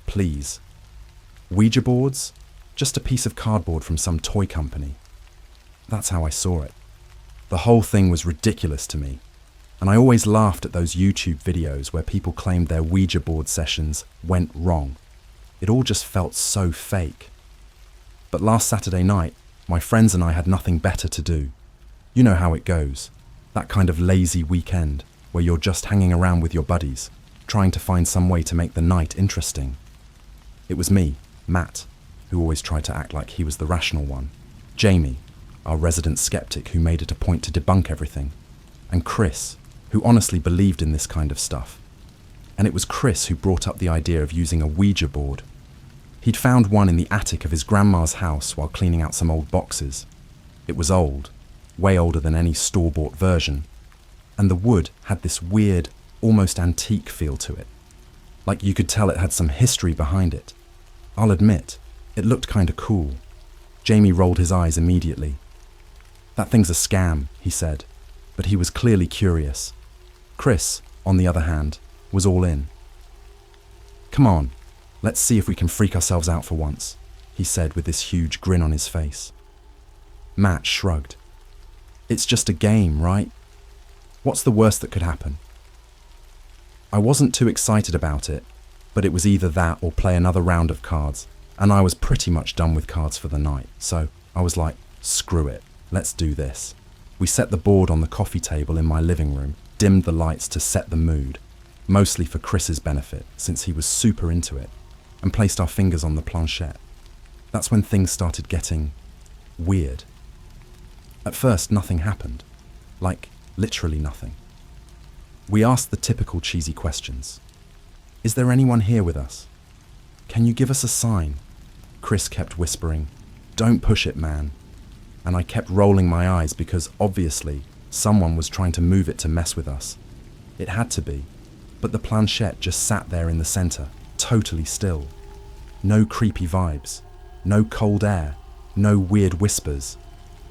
Please. Ouija boards? Just a piece of cardboard from some toy company. That's how I saw it. The whole thing was ridiculous to me, and I always laughed at those YouTube videos where people claimed their Ouija board sessions went wrong. It all just felt so fake. But last Saturday night, my friends and I had nothing better to do. You know how it goes, that kind of lazy weekend where you're just hanging around with your buddies, trying to find some way to make the night interesting. It was me, Matt, who always tried to act like he was the rational one, Jamie, our resident skeptic who made it a point to debunk everything, and Chris, who honestly believed in this kind of stuff. And it was Chris who brought up the idea of using a Ouija board. He'd found one in the attic of his grandma's house while cleaning out some old boxes. It was old, way older than any store-bought version, and the wood had this weird, almost antique feel to it. Like you could tell it had some history behind it. I'll admit, it looked kinda cool. Jamie rolled his eyes immediately. "That thing's a scam," he said, but he was clearly curious. Chris, on the other hand, was all in. "Come on, let's see if we can freak ourselves out for once," he said with this huge grin on his face. Matt shrugged. "It's just a game, right? What's the worst that could happen?" I wasn't too excited about it, but it was either that or play another round of cards, and I was pretty much done with cards for the night, so I was like, screw it, let's do this. We set the board on the coffee table in my living room, dimmed the lights to set the mood, mostly for Chris's benefit since he was super into it, and placed our fingers on the planchette. That's when things started getting weird. At first, nothing happened. Like, literally nothing. We asked the typical cheesy questions. "Is there anyone here with us? Can you give us a sign?" Chris kept whispering, "Don't push it, man." And I kept rolling my eyes because, obviously, someone was trying to move it to mess with us. It had to be. But the planchette just sat there in the center, totally still. No creepy vibes, no cold air, no weird whispers.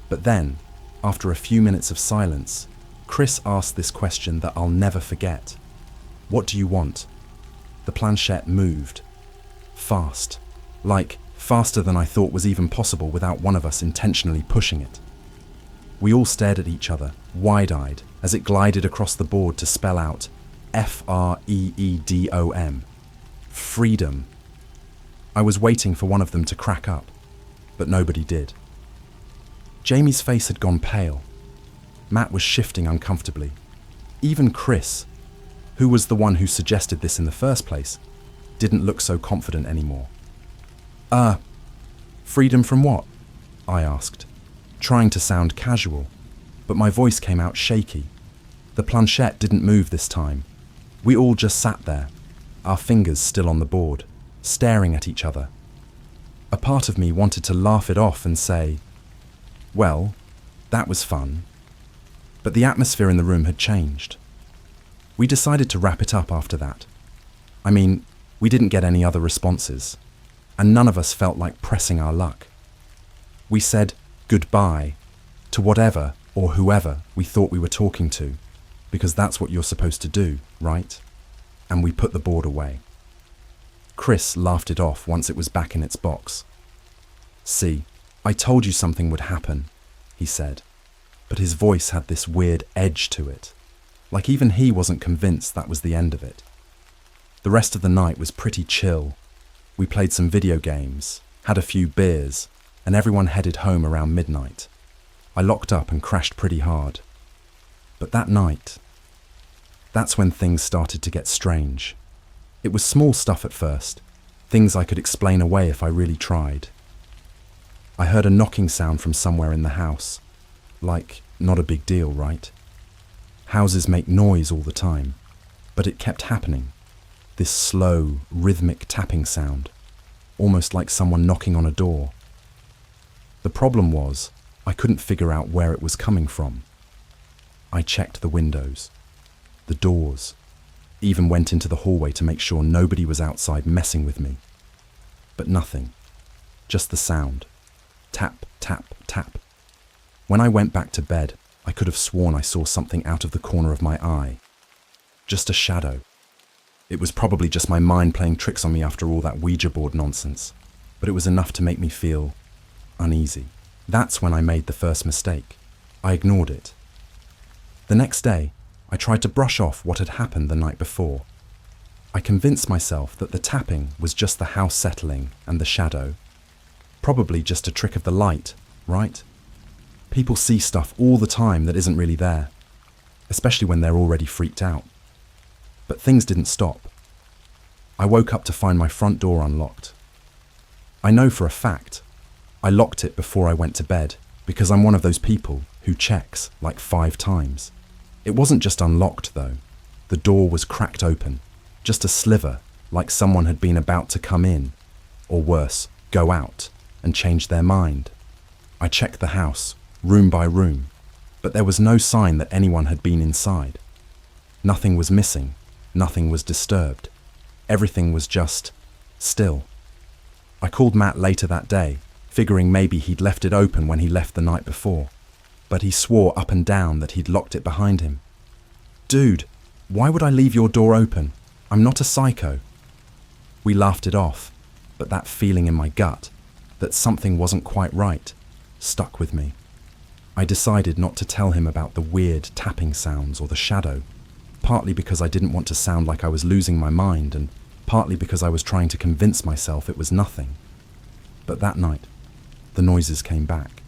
But then, after a few minutes of silence, Chris asked this question that I'll never forget. "What do you want?" The planchette moved. Fast. Like, faster than I thought was even possible without one of us intentionally pushing it. We all stared at each other, wide-eyed, as it glided across the board to spell out Freedom. Freedom. I was waiting for one of them to crack up, but nobody did. Jamie's face had gone pale. Matt was shifting uncomfortably. Even Chris, who was the one who suggested this in the first place, didn't look so confident anymore. Freedom from what?" I asked, trying to sound casual, but my voice came out shaky. The planchette didn't move this time. We all just sat there, our fingers still on the board, staring at each other. A part of me wanted to laugh it off and say, "Well, that was fun." But the atmosphere in the room had changed. We decided to wrap it up after that. I mean, we didn't get any other responses, and none of us felt like pressing our luck. We said goodbye to whatever or whoever we thought we were talking to, because that's what you're supposed to do, right? And we put the board away. Chris laughed it off once it was back in its box. "See, I told you something would happen," he said, but his voice had this weird edge to it, like even he wasn't convinced that was the end of it. The rest of the night was pretty chill. We played some video games, had a few beers, and everyone headed home around midnight. I locked up and crashed pretty hard. But that night, that's when things started to get strange. It was small stuff at first, things I could explain away if I really tried. I heard a knocking sound from somewhere in the house. Like, not a big deal, right? Houses make noise all the time, but it kept happening. This slow, rhythmic tapping sound, almost like someone knocking on a door. The problem was, I couldn't figure out where it was coming from. I checked the windows, the doors, even went into the hallway to make sure nobody was outside messing with me. But nothing, just the sound. Tap, tap, tap. When I went back to bed, I could have sworn I saw something out of the corner of my eye. Just a shadow. It was probably just my mind playing tricks on me after all that Ouija board nonsense, but it was enough to make me feel uneasy. That's when I made the first mistake. I ignored it. The next day, I tried to brush off what had happened the night before. I convinced myself that the tapping was just the house settling and the shadow. Probably just a trick of the light, right? People see stuff all the time that isn't really there, especially when they're already freaked out. But things didn't stop. I woke up to find my front door unlocked. I know for a fact I locked it before I went to bed because I'm one of those people who checks like 5 times. It wasn't just unlocked though. The door was cracked open, just a sliver, like someone had been about to come in, or worse, go out and change their mind. I checked the house, room by room, but there was no sign that anyone had been inside. Nothing was missing, nothing was disturbed. Everything was just still. I called Matt later that day, figuring maybe he'd left it open when he left the night before, but he swore up and down that he'd locked it behind him. Dude, why would I leave your door open? I'm not a psycho. We laughed it off, but that feeling in my gut, that something wasn't quite right, stuck with me. I decided not to tell him about the weird tapping sounds or the shadow, partly because I didn't want to sound like I was losing my mind and partly because I was trying to convince myself it was nothing. But that night, the noises came back.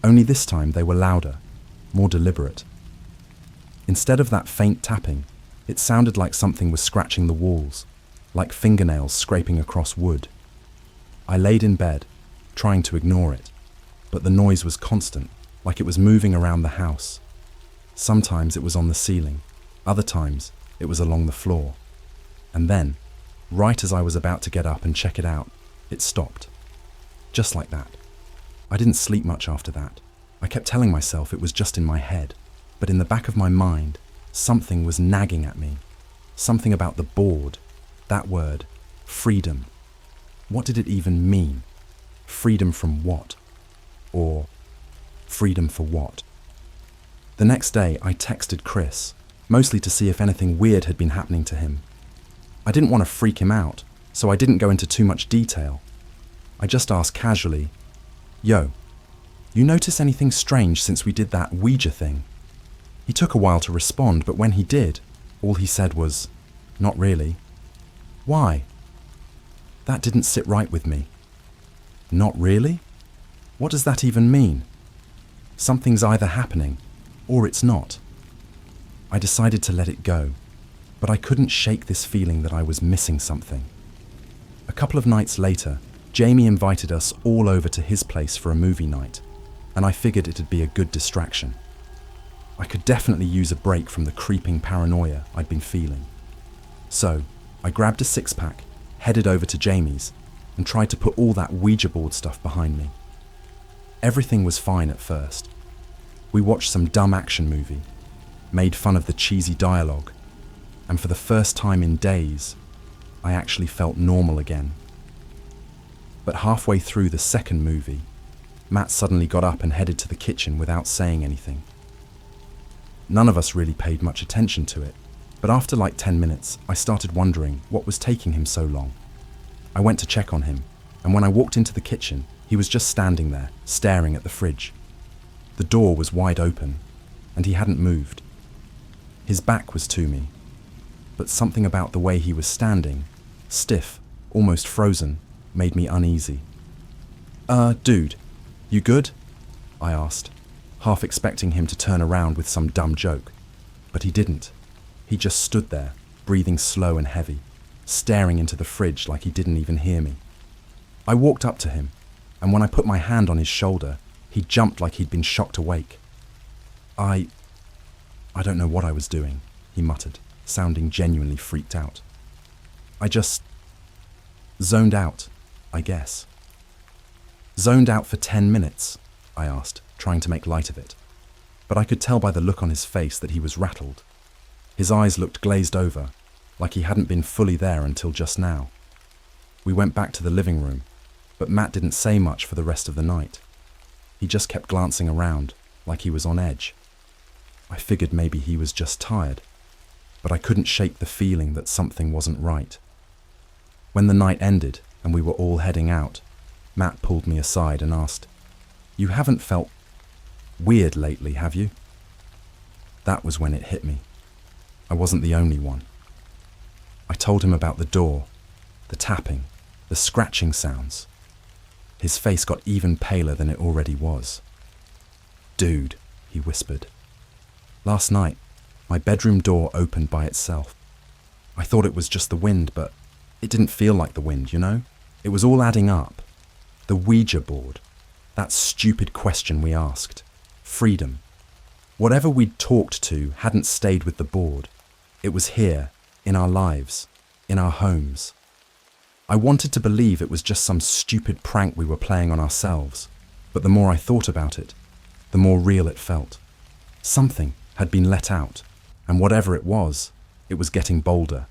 Only this time they were louder, more deliberate. Instead of that faint tapping, it sounded like something was scratching the walls, like fingernails scraping across wood. I laid in bed, trying to ignore it, but the noise was constant, like it was moving around the house. Sometimes it was on the ceiling, other times it was along the floor. And then, right as I was about to get up and check it out, it stopped. Just like that. I didn't sleep much after that. I kept telling myself it was just in my head, but in the back of my mind, something was nagging at me. Something about the board, that word, freedom. What did it even mean? Freedom from what? Or freedom for what? The next day, I texted Chris, mostly to see if anything weird had been happening to him. I didn't want to freak him out, so I didn't go into too much detail. I just asked casually, "Yo, you notice anything strange since we did that Ouija thing?" He took a while to respond, but when he did, all he said was, "Not really." Why? That didn't sit right with me. Not really? What does that even mean? Something's either happening, or it's not. I decided to let it go, but I couldn't shake this feeling that I was missing something. A couple of nights later, Jamie invited us all over to his place for a movie night, and I figured it'd be a good distraction. I could definitely use a break from the creeping paranoia I'd been feeling. So, I grabbed a 6-pack, headed over to Jamie's, and tried to put all that Ouija board stuff behind me. Everything was fine at first. We watched some dumb action movie, made fun of the cheesy dialogue, and for the first time in days, I actually felt normal again. But halfway through the second movie, Matt suddenly got up and headed to the kitchen without saying anything. None of us really paid much attention to it, but after like 10 minutes, I started wondering what was taking him so long. I went to check on him, and when I walked into the kitchen, he was just standing there, staring at the fridge. The door was wide open, and he hadn't moved. His back was to me, but something about the way he was standing, stiff, almost frozen, made me uneasy. Dude, you good?" I asked, half expecting him to turn around with some dumb joke. But he didn't. He just stood there, breathing slow and heavy, staring into the fridge like he didn't even hear me. I walked up to him. and when I put my hand on his shoulder, he jumped like he'd been shocked awake. I don't know what I was doing, he muttered, sounding genuinely freaked out. I just zoned out, I guess. Zoned out for 10 minutes, I asked, trying to make light of it. But I could tell by the look on his face that he was rattled. His eyes looked glazed over, like he hadn't been fully there until just now. We went back to the living room, but Matt didn't say much for the rest of the night. He just kept glancing around, like he was on edge. I figured maybe he was just tired, but I couldn't shake the feeling that something wasn't right. When the night ended and we were all heading out, Matt pulled me aside and asked, "You haven't felt weird lately, have you?" That was when it hit me. I wasn't the only one. I told him about the door, the tapping, the scratching sounds. His face got even paler than it already was. "Dude," he whispered. "Last night, my bedroom door opened by itself. I thought it was just the wind, but it didn't feel like the wind, you know? It was all adding up. The Ouija board. That stupid question we asked. Freedom. Whatever we'd talked to hadn't stayed with the board. It was here, in our lives, in our homes. I wanted to believe it was just some stupid prank we were playing on ourselves, but the more I thought about it, the more real it felt. Something had been let out, and whatever it was getting bolder.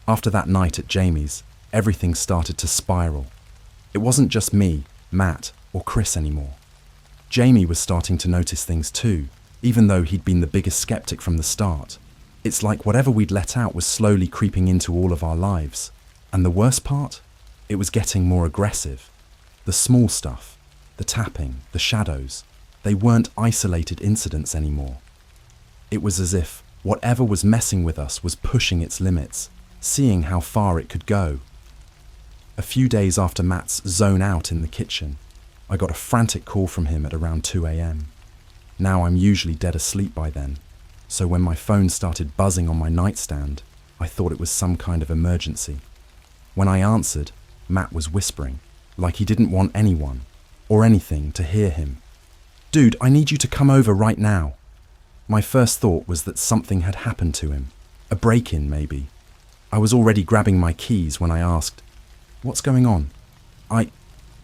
After that night at Jamie's, everything started to spiral. It wasn't just me, Matt, or Chris anymore. Jamie was starting to notice things too, even though he'd been the biggest skeptic from the start. It's like whatever we'd let out was slowly creeping into all of our lives. And the worst part? It was getting more aggressive. The small stuff, the tapping, the shadows, they weren't isolated incidents anymore. It was as if whatever was messing with us was pushing its limits, seeing how far it could go. A few days after Matt's zone out in the kitchen, I got a frantic call from him at around 2 a.m. Now I'm usually dead asleep by then, so when my phone started buzzing on my nightstand, I thought it was some kind of emergency. When I answered, Matt was whispering, like he didn't want anyone, or anything, to hear him. "Dude, I need you to come over right now." My first thought was that something had happened to him. A break-in, maybe. I was already grabbing my keys when I asked, "What's going on?"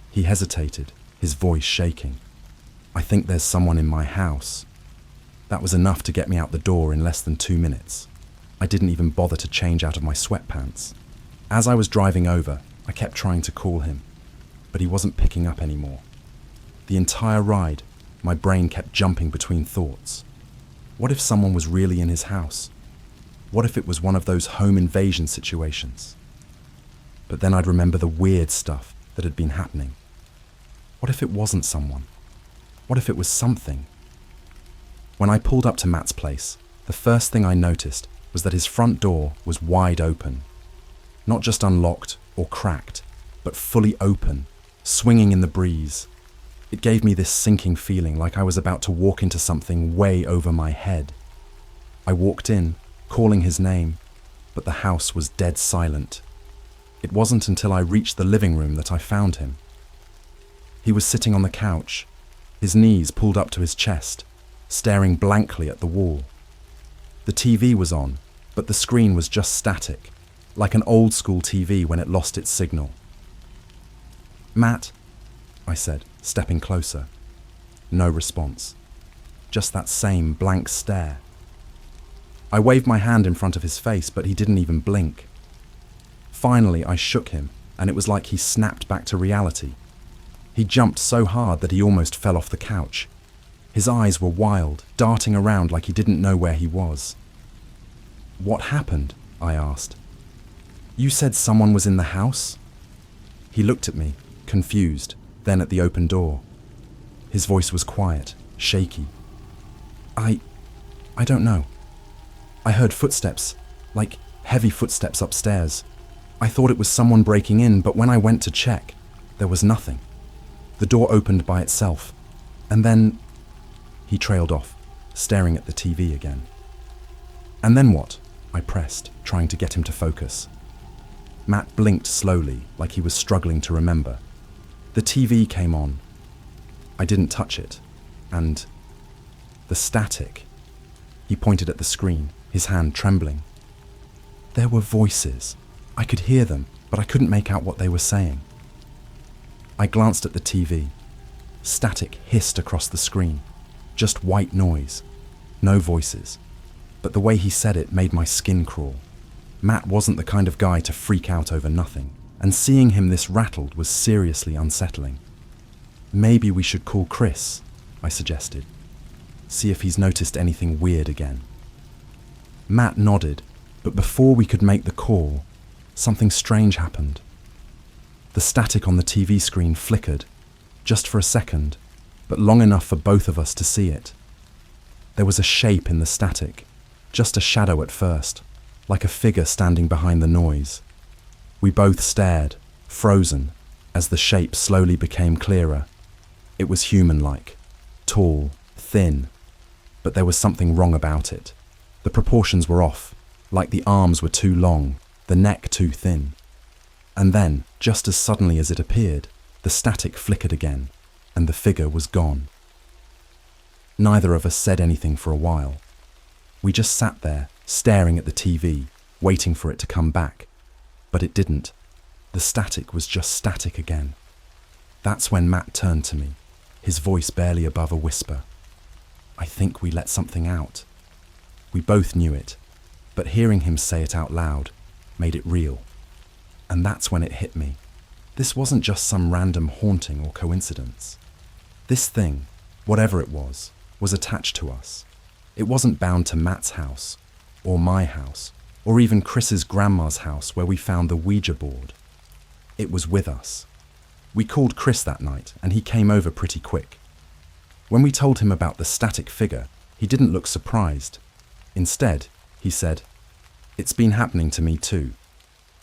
He hesitated, his voice shaking. "I think there's someone in my house." That was enough to get me out the door in less than 2 minutes. I didn't even bother to change out of my sweatpants. As I was driving over, I kept trying to call him, but he wasn't picking up anymore. The entire ride, my brain kept jumping between thoughts. What if someone was really in his house? What if it was one of those home invasion situations? But then I'd remember the weird stuff that had been happening. What if it wasn't someone? What if it was something? When I pulled up to Matt's place, the first thing I noticed was that his front door was wide open. Not just unlocked or cracked, but fully open, swinging in the breeze. It gave me this sinking feeling like I was about to walk into something way over my head. I walked in, calling his name, but the house was dead silent. It wasn't until I reached the living room that I found him. He was sitting on the couch, his knees pulled up to his chest, staring blankly at the wall. The TV was on, but the screen was just static, like an old-school TV when it lost its signal. "Matt," I said, stepping closer. No response. Just that same blank stare. I waved my hand in front of his face, but he didn't even blink. Finally, I shook him, and it was like he snapped back to reality. He jumped so hard that he almost fell off the couch. His eyes were wild, darting around like he didn't know where he was. "What happened?" I asked. "You said someone was in the house?" He looked at me, confused, then at the open door. His voice was quiet, shaky. I don't know. I heard footsteps, like heavy footsteps upstairs. I thought it was someone breaking in, but when I went to check, there was nothing. The door opened by itself, and then..." He trailed off, staring at the TV again. "And then what?" I pressed, trying to get him to focus. Matt blinked slowly, like he was struggling to remember. The TV came on. I didn't touch it. And the static. He pointed at the screen, his hand trembling. There were voices. I could hear them, but I couldn't make out what they were saying. I glanced at the TV. Static hissed across the screen. Just white noise. No voices. But the way he said it made my skin crawl. Matt wasn't the kind of guy to freak out over nothing, and seeing him this rattled was seriously unsettling. Maybe we should call Chris, I suggested. See if he's noticed anything weird again. Matt nodded, but before we could make the call, something strange happened. The static on the TV screen flickered, just for a second, but long enough for both of us to see it. There was a shape in the static, just a shadow at first, like a figure standing behind the noise. We both stared, frozen, as the shape slowly became clearer. It was human-like, tall, thin, but there was something wrong about it. The proportions were off, like the arms were too long, the neck too thin. And then, just as suddenly as it appeared, the static flickered again, and the figure was gone. Neither of us said anything for a while. We just sat there, staring at the TV, waiting for it to come back. But it didn't. The static was just static again. That's when Matt turned to me, his voice barely above a whisper. I think we let something out. We both knew it, but hearing him say it out loud made it real. And that's when it hit me. This wasn't just some random haunting or coincidence. This thing, whatever it was attached to us. It wasn't bound to Matt's house, or my house, or even Chris's grandma's house where we found the Ouija board. It was with us. We called Chris that night, and he came over pretty quick. When we told him about the static figure, he didn't look surprised. Instead, he said, "It's been happening to me too.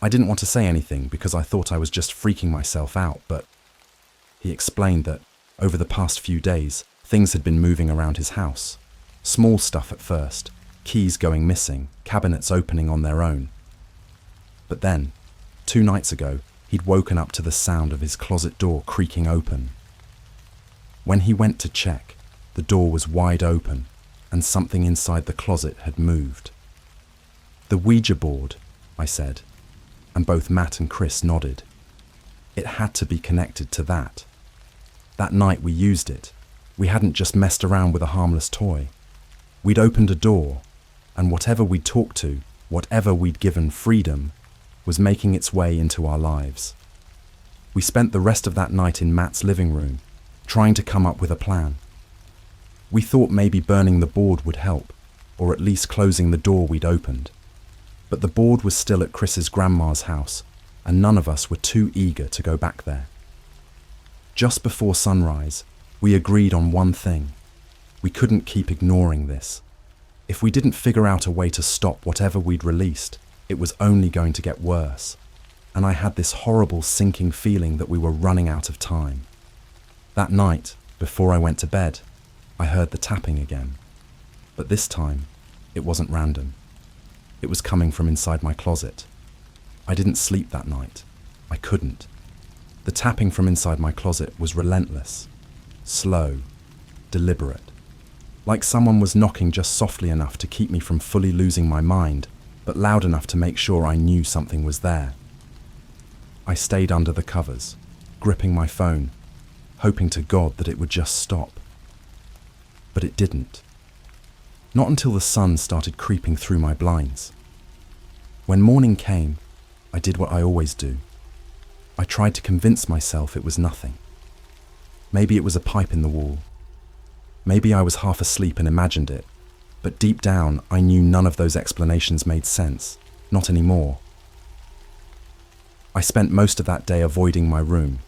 I didn't want to say anything because I thought I was just freaking myself out, but..." He explained that, over the past few days, things had been moving around his house. Small stuff at first, keys going missing, cabinets opening on their own. But then, 2 nights ago, he'd woken up to the sound of his closet door creaking open. When he went to check, the door was wide open, and something inside the closet had moved. "The Ouija board," I said, and both Matt and Chris nodded. It had to be connected to that. That night we used it. We hadn't just messed around with a harmless toy. We'd opened a door, and whatever we'd talked to, whatever we'd given freedom, was making its way into our lives. We spent the rest of that night in Matt's living room, trying to come up with a plan. We thought maybe burning the board would help, or at least closing the door we'd opened. But the board was still at Chris's grandma's house, and none of us were too eager to go back there. Just before sunrise, we agreed on one thing. We couldn't keep ignoring this. If we didn't figure out a way to stop whatever we'd released, it was only going to get worse. And I had this horrible sinking feeling that we were running out of time. That night, before I went to bed, I heard the tapping again. But this time, it wasn't random. It was coming from inside my closet. I didn't sleep that night. I couldn't. The tapping from inside my closet was relentless, slow, deliberate. Like someone was knocking just softly enough to keep me from fully losing my mind, but loud enough to make sure I knew something was there. I stayed under the covers, gripping my phone, hoping to God that it would just stop. But it didn't. Not until the sun started creeping through my blinds. When morning came, I did what I always do. I tried to convince myself it was nothing. Maybe it was a pipe in the wall. Maybe I was half asleep and imagined it, but deep down I knew none of those explanations made sense, not anymore. I spent most of that day avoiding my room.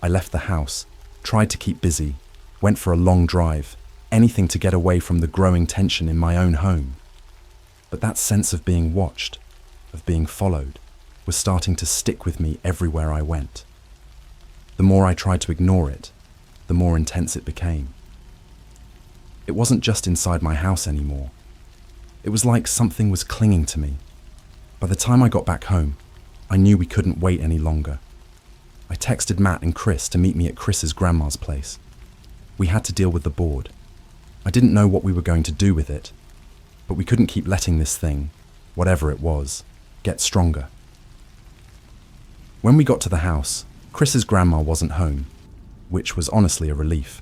I left the house, tried to keep busy, went for a long drive, anything to get away from the growing tension in my own home. But that sense of being watched, of being followed, was starting to stick with me everywhere I went. The more I tried to ignore it, the more intense it became. It wasn't just inside my house anymore. It was like something was clinging to me. By the time I got back home, I knew we couldn't wait any longer. I texted Matt and Chris to meet me at Chris's grandma's place. We had to deal with the board. I didn't know what we were going to do with it, but we couldn't keep letting this thing, whatever it was, get stronger. When we got to the house, Chris's grandma wasn't home, which was honestly a relief.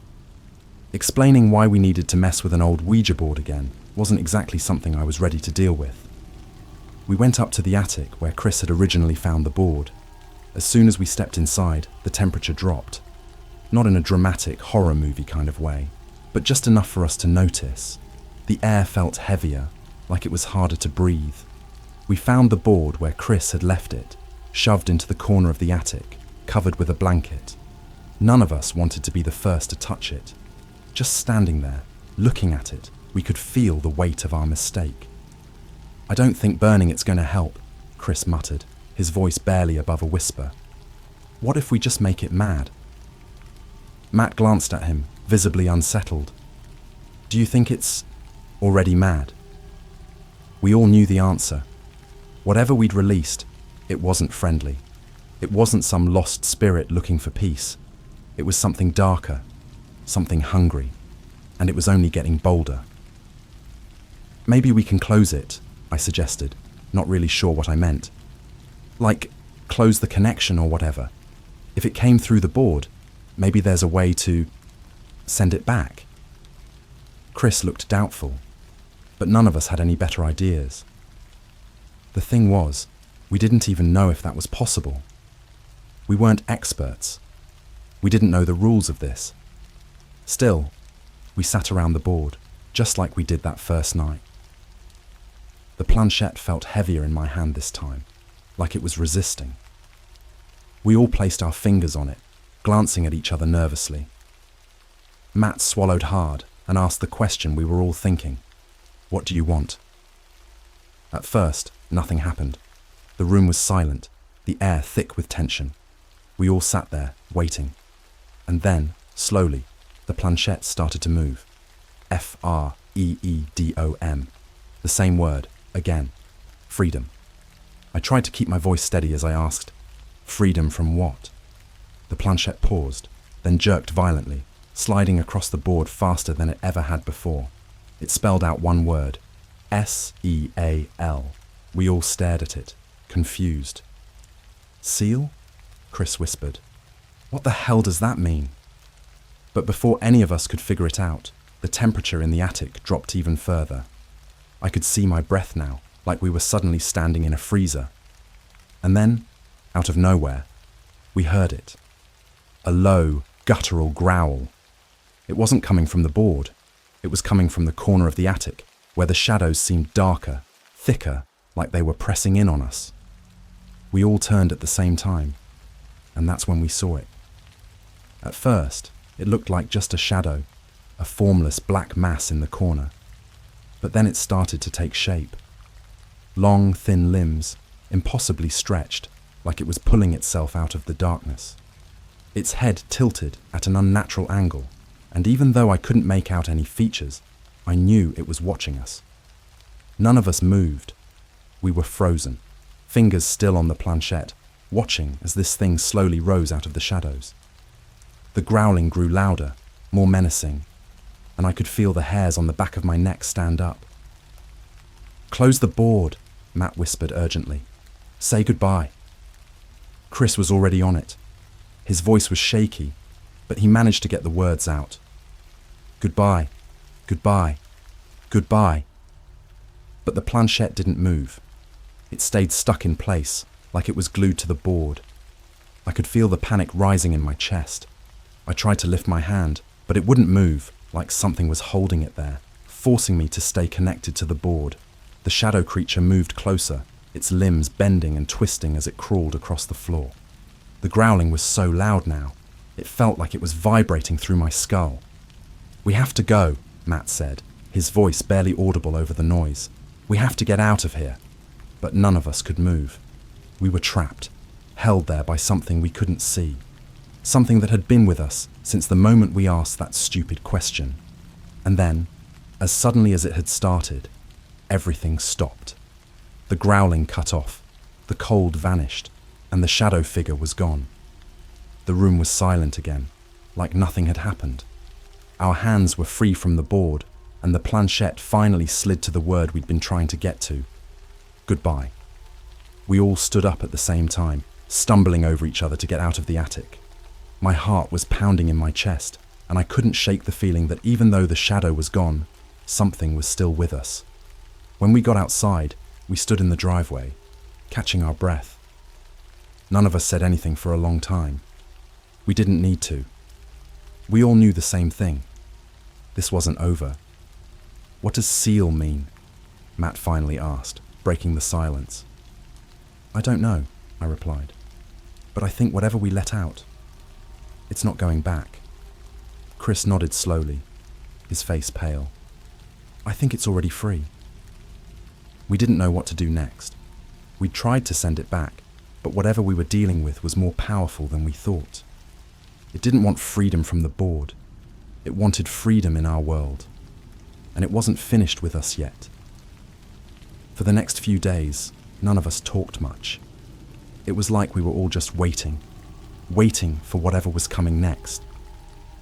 Explaining why we needed to mess with an old Ouija board again wasn't exactly something I was ready to deal with. We went up to the attic where Chris had originally found the board. As soon as we stepped inside, the temperature dropped. Not in a dramatic horror movie kind of way, but just enough for us to notice. The air felt heavier, like it was harder to breathe. We found the board where Chris had left it, shoved into the corner of the attic, covered with a blanket. None of us wanted to be the first to touch it. Just standing there, looking at it, we could feel the weight of our mistake. "I don't think burning it's going to help," Chris muttered, his voice barely above a whisper. "What if we just make it mad?" Matt glanced at him, visibly unsettled. "Do you think it's already mad?" We all knew the answer. Whatever we'd released, it wasn't friendly. It wasn't some lost spirit looking for peace. It was something darker, something hungry, and it was only getting bolder. "Maybe we can close it," I suggested, not really sure what I meant. "Like, close the connection or whatever. If it came through the board, maybe there's a way to send it back." Chris looked doubtful, but none of us had any better ideas. The thing was, we didn't even know if that was possible. We weren't experts. We didn't know the rules of this. Still, we sat around the board, just like we did that first night. The planchette felt heavier in my hand this time, like it was resisting. We all placed our fingers on it, glancing at each other nervously. Matt swallowed hard and asked the question we were all thinking. "What do you want?" At first, nothing happened. The room was silent, the air thick with tension. We all sat there, waiting. And then, slowly, the planchette started to move. Freedom. The same word, again. Freedom. I tried to keep my voice steady as I asked, "Freedom from what?" The planchette paused, then jerked violently, sliding across the board faster than it ever had before. It spelled out one word, SEAL. We all stared at it, confused. "Seal?" Chris whispered. "What the hell does that mean?" But before any of us could figure it out, the temperature in the attic dropped even further. I could see my breath now, like we were suddenly standing in a freezer. And then, out of nowhere, we heard it. A low, guttural growl. It wasn't coming from the board. It was coming from the corner of the attic, where the shadows seemed darker, thicker, like they were pressing in on us. We all turned at the same time, and that's when we saw it. At first, it looked like just a shadow, a formless black mass in the corner. But then it started to take shape. Long, thin limbs, impossibly stretched, like it was pulling itself out of the darkness. Its head tilted at an unnatural angle, and even though I couldn't make out any features, I knew it was watching us. None of us moved. We were frozen, fingers still on the planchette, watching as this thing slowly rose out of the shadows. The growling grew louder, more menacing, and I could feel the hairs on the back of my neck stand up. "Close the board," Matt whispered urgently. "Say goodbye." Chris was already on it. His voice was shaky, but he managed to get the words out. "Goodbye, goodbye, goodbye." But the planchette didn't move. It stayed stuck in place, like it was glued to the board. I could feel the panic rising in my chest. I tried to lift my hand, but it wouldn't move, like something was holding it there, forcing me to stay connected to the board. The shadow creature moved closer, its limbs bending and twisting as it crawled across the floor. The growling was so loud now, it felt like it was vibrating through my skull. "We have to go," Matt said, his voice barely audible over the noise. "We have to get out of here." But none of us could move. We were trapped, held there by something we couldn't see. Something that had been with us since the moment we asked that stupid question. And then, as suddenly as it had started, everything stopped. The growling cut off, the cold vanished, and the shadow figure was gone. The room was silent again, like nothing had happened. Our hands were free from the board, and the planchette finally slid to the word we'd been trying to get to. Goodbye. We all stood up at the same time, stumbling over each other to get out of the attic. My heart was pounding in my chest, and I couldn't shake the feeling that even though the shadow was gone, something was still with us. When we got outside, we stood in the driveway, catching our breath. None of us said anything for a long time. We didn't need to. We all knew the same thing. This wasn't over. What does seal mean? Matt finally asked, breaking the silence. I don't know, I replied. But I think whatever we let out, it's not going back. Chris nodded slowly, his face pale. I think it's already free. We didn't know what to do next. We tried to send it back, but whatever we were dealing with was more powerful than we thought. It didn't want freedom from the board. It wanted freedom in our world. And it wasn't finished with us yet. For the next few days, none of us talked much. It was like we were all just waiting for whatever was coming next.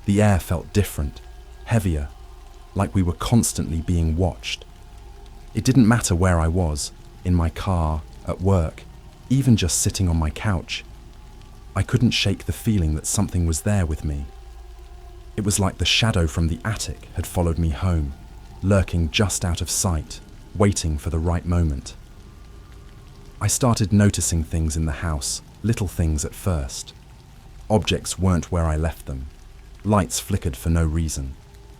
The air felt different, heavier, like we were constantly being watched. It didn't matter where I was, in my car, at work, even just sitting on my couch. I couldn't shake the feeling that something was there with me. It was like the shadow from the attic had followed me home, lurking just out of sight, waiting for the right moment. I started noticing things in the house, little things at first. Objects weren't where I left them. Lights flickered for no reason.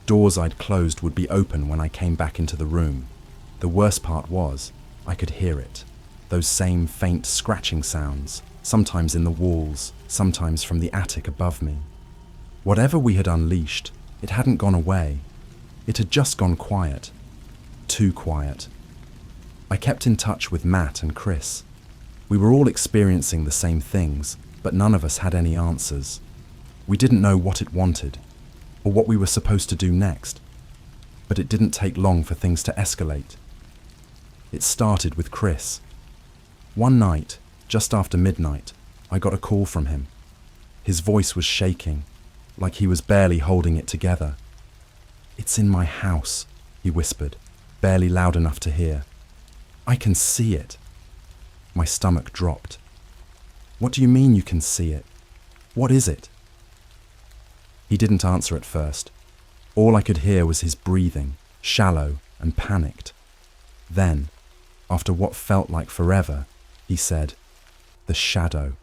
Doors I'd closed would be open when I came back into the room. The worst part was, I could hear it. Those same faint scratching sounds, sometimes in the walls, sometimes from the attic above me. Whatever we had unleashed, it hadn't gone away. It had just gone quiet. Too quiet. I kept in touch with Matt and Chris. We were all experiencing the same things, but none of us had any answers. We didn't know what it wanted, or what we were supposed to do next. But it didn't take long for things to escalate. It started with Chris. One night, just after midnight, I got a call from him. His voice was shaking, like he was barely holding it together. "It's in my house," he whispered, barely loud enough to hear. "I can see it." My stomach dropped. "What do you mean you can see it? What is it?" He didn't answer at first. All I could hear was his breathing, shallow and panicked. Then, after what felt like forever, he said, "The shadow.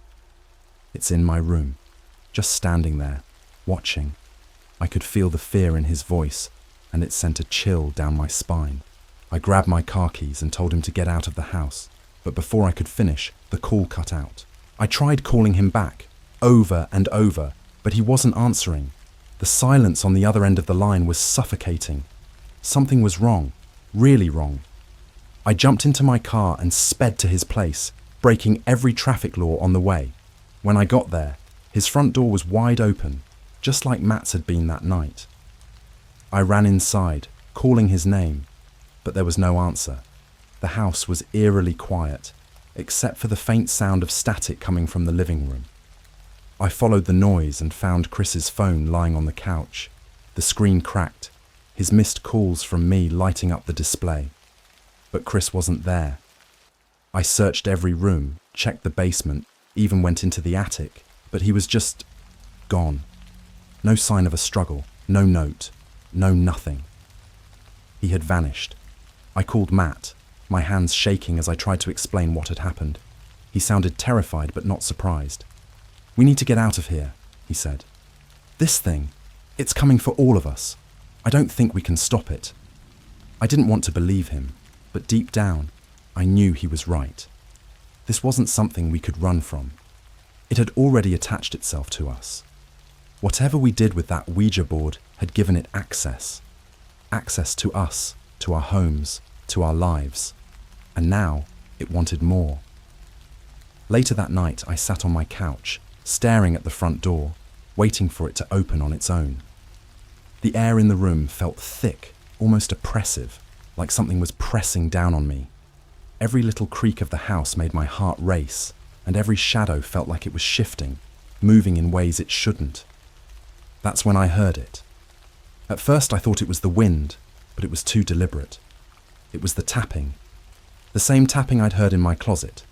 It's in my room, just standing there, watching." I could feel the fear in his voice, and it sent a chill down my spine. I grabbed my car keys and told him to get out of the house, but before I could finish, the call cut out. I tried calling him back, over and over, but he wasn't answering. The silence on the other end of the line was suffocating. Something was wrong, really wrong. I jumped into my car and sped to his place, breaking every traffic law on the way. When I got there, his front door was wide open, just like Matt's had been that night. I ran inside, calling his name, but there was no answer. The house was eerily quiet, except for the faint sound of static coming from the living room. I followed the noise and found Chris's phone lying on the couch. The screen cracked, his missed calls from me lighting up the display. But Chris wasn't there. I searched every room, checked the basement, even went into the attic, but he was just gone. No sign of a struggle, no note, no nothing. He had vanished. I called Matt, my hands shaking as I tried to explain what had happened. He sounded terrified but not surprised. "We need to get out of here," he said. "This thing, it's coming for all of us. I don't think we can stop it." I didn't want to believe him, but deep down, I knew he was right. This wasn't something we could run from. It had already attached itself to us. Whatever we did with that Ouija board had given it access. Access to us, to our homes, to our lives. And now, it wanted more. Later that night, I sat on my couch, staring at the front door, waiting for it to open on its own. The air in the room felt thick, almost oppressive, like something was pressing down on me. Every little creak of the house made my heart race, and every shadow felt like it was shifting, moving in ways it shouldn't. That's when I heard it. At first I thought it was the wind, but it was too deliberate. It was the tapping. The same tapping I'd heard in my closet,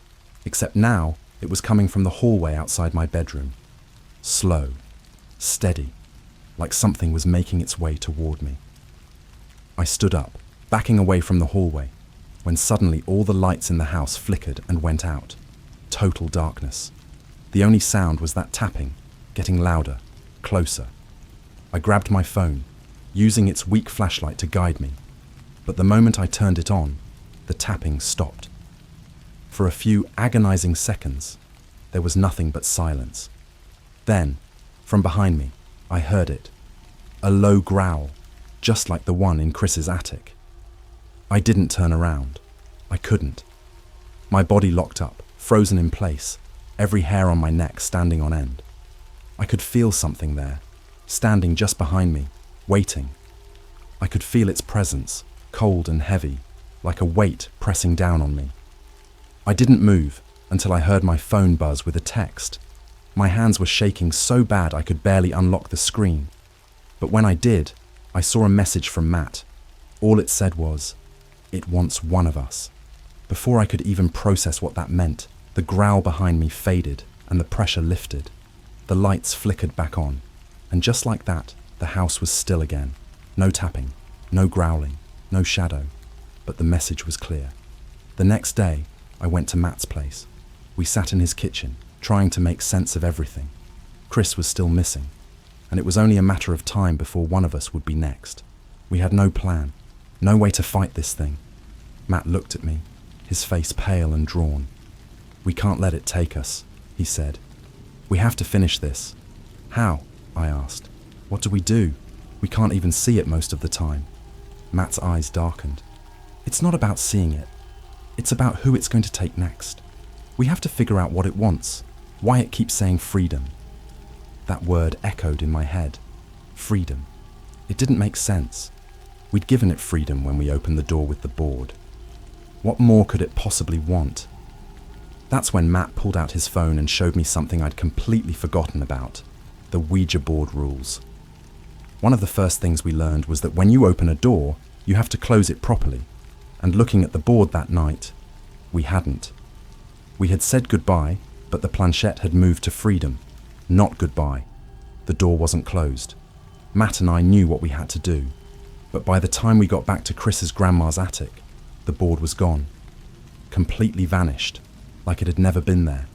except now it was coming from the hallway outside my bedroom. Slow, steady, like something was making its way toward me. I stood up, backing away from the hallway, when suddenly all the lights in the house flickered and went out. Total darkness. The only sound was that tapping, getting louder, closer. I grabbed my phone, using its weak flashlight to guide me, but the moment I turned it on, the tapping stopped. For a few agonizing seconds, there was nothing but silence. Then, from behind me, I heard it. A low growl, just like the one in Chris's attic. I didn't turn around. I couldn't. My body locked up, frozen in place, every hair on my neck standing on end. I could feel something there, standing just behind me, waiting. I could feel its presence, cold and heavy, like a weight pressing down on me. I didn't move until I heard my phone buzz with a text. My hands were shaking so bad I could barely unlock the screen. But when I did, I saw a message from Matt. All it said was, "It wants one of us." Before I could even process what that meant, the growl behind me faded and the pressure lifted. The lights flickered back on, and just like that, the house was still again. No tapping, no growling, no shadow, but the message was clear. The next day, I went to Matt's place. We sat in his kitchen, trying to make sense of everything. Chris was still missing, and it was only a matter of time before one of us would be next. We had no plan, no way to fight this thing. Matt looked at me, his face pale and drawn. "We can't let it take us," he said. "We have to finish this." "How?" I asked. "What do we do? We can't even see it most of the time." Matt's eyes darkened. "It's not about seeing it. It's about who it's going to take next. We have to figure out what it wants, why it keeps saying freedom." That word echoed in my head. Freedom. It didn't make sense. We'd given it freedom when we opened the door with the board. What more could it possibly want? That's when Matt pulled out his phone and showed me something I'd completely forgotten about: the Ouija board rules. One of the first things we learned was that when you open a door, you have to close it properly. And looking at the board that night, we hadn't. We had said goodbye, but the planchette had moved to freedom, not goodbye. The door wasn't closed. Matt and I knew what we had to do, but by the time we got back to Chris's grandma's attic, the board was gone, completely vanished, like it had never been there.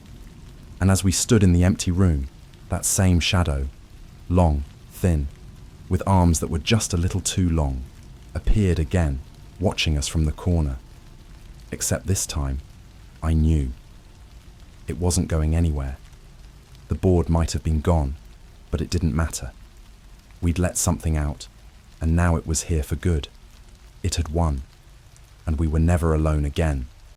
And as we stood in the empty room, that same shadow, long, thin, with arms that were just a little too long, appeared again, watching us from the corner. Except this time, I knew. It wasn't going anywhere. The board might have been gone, but it didn't matter. We'd let something out, and now it was here for good. It had won, and we were never alone again.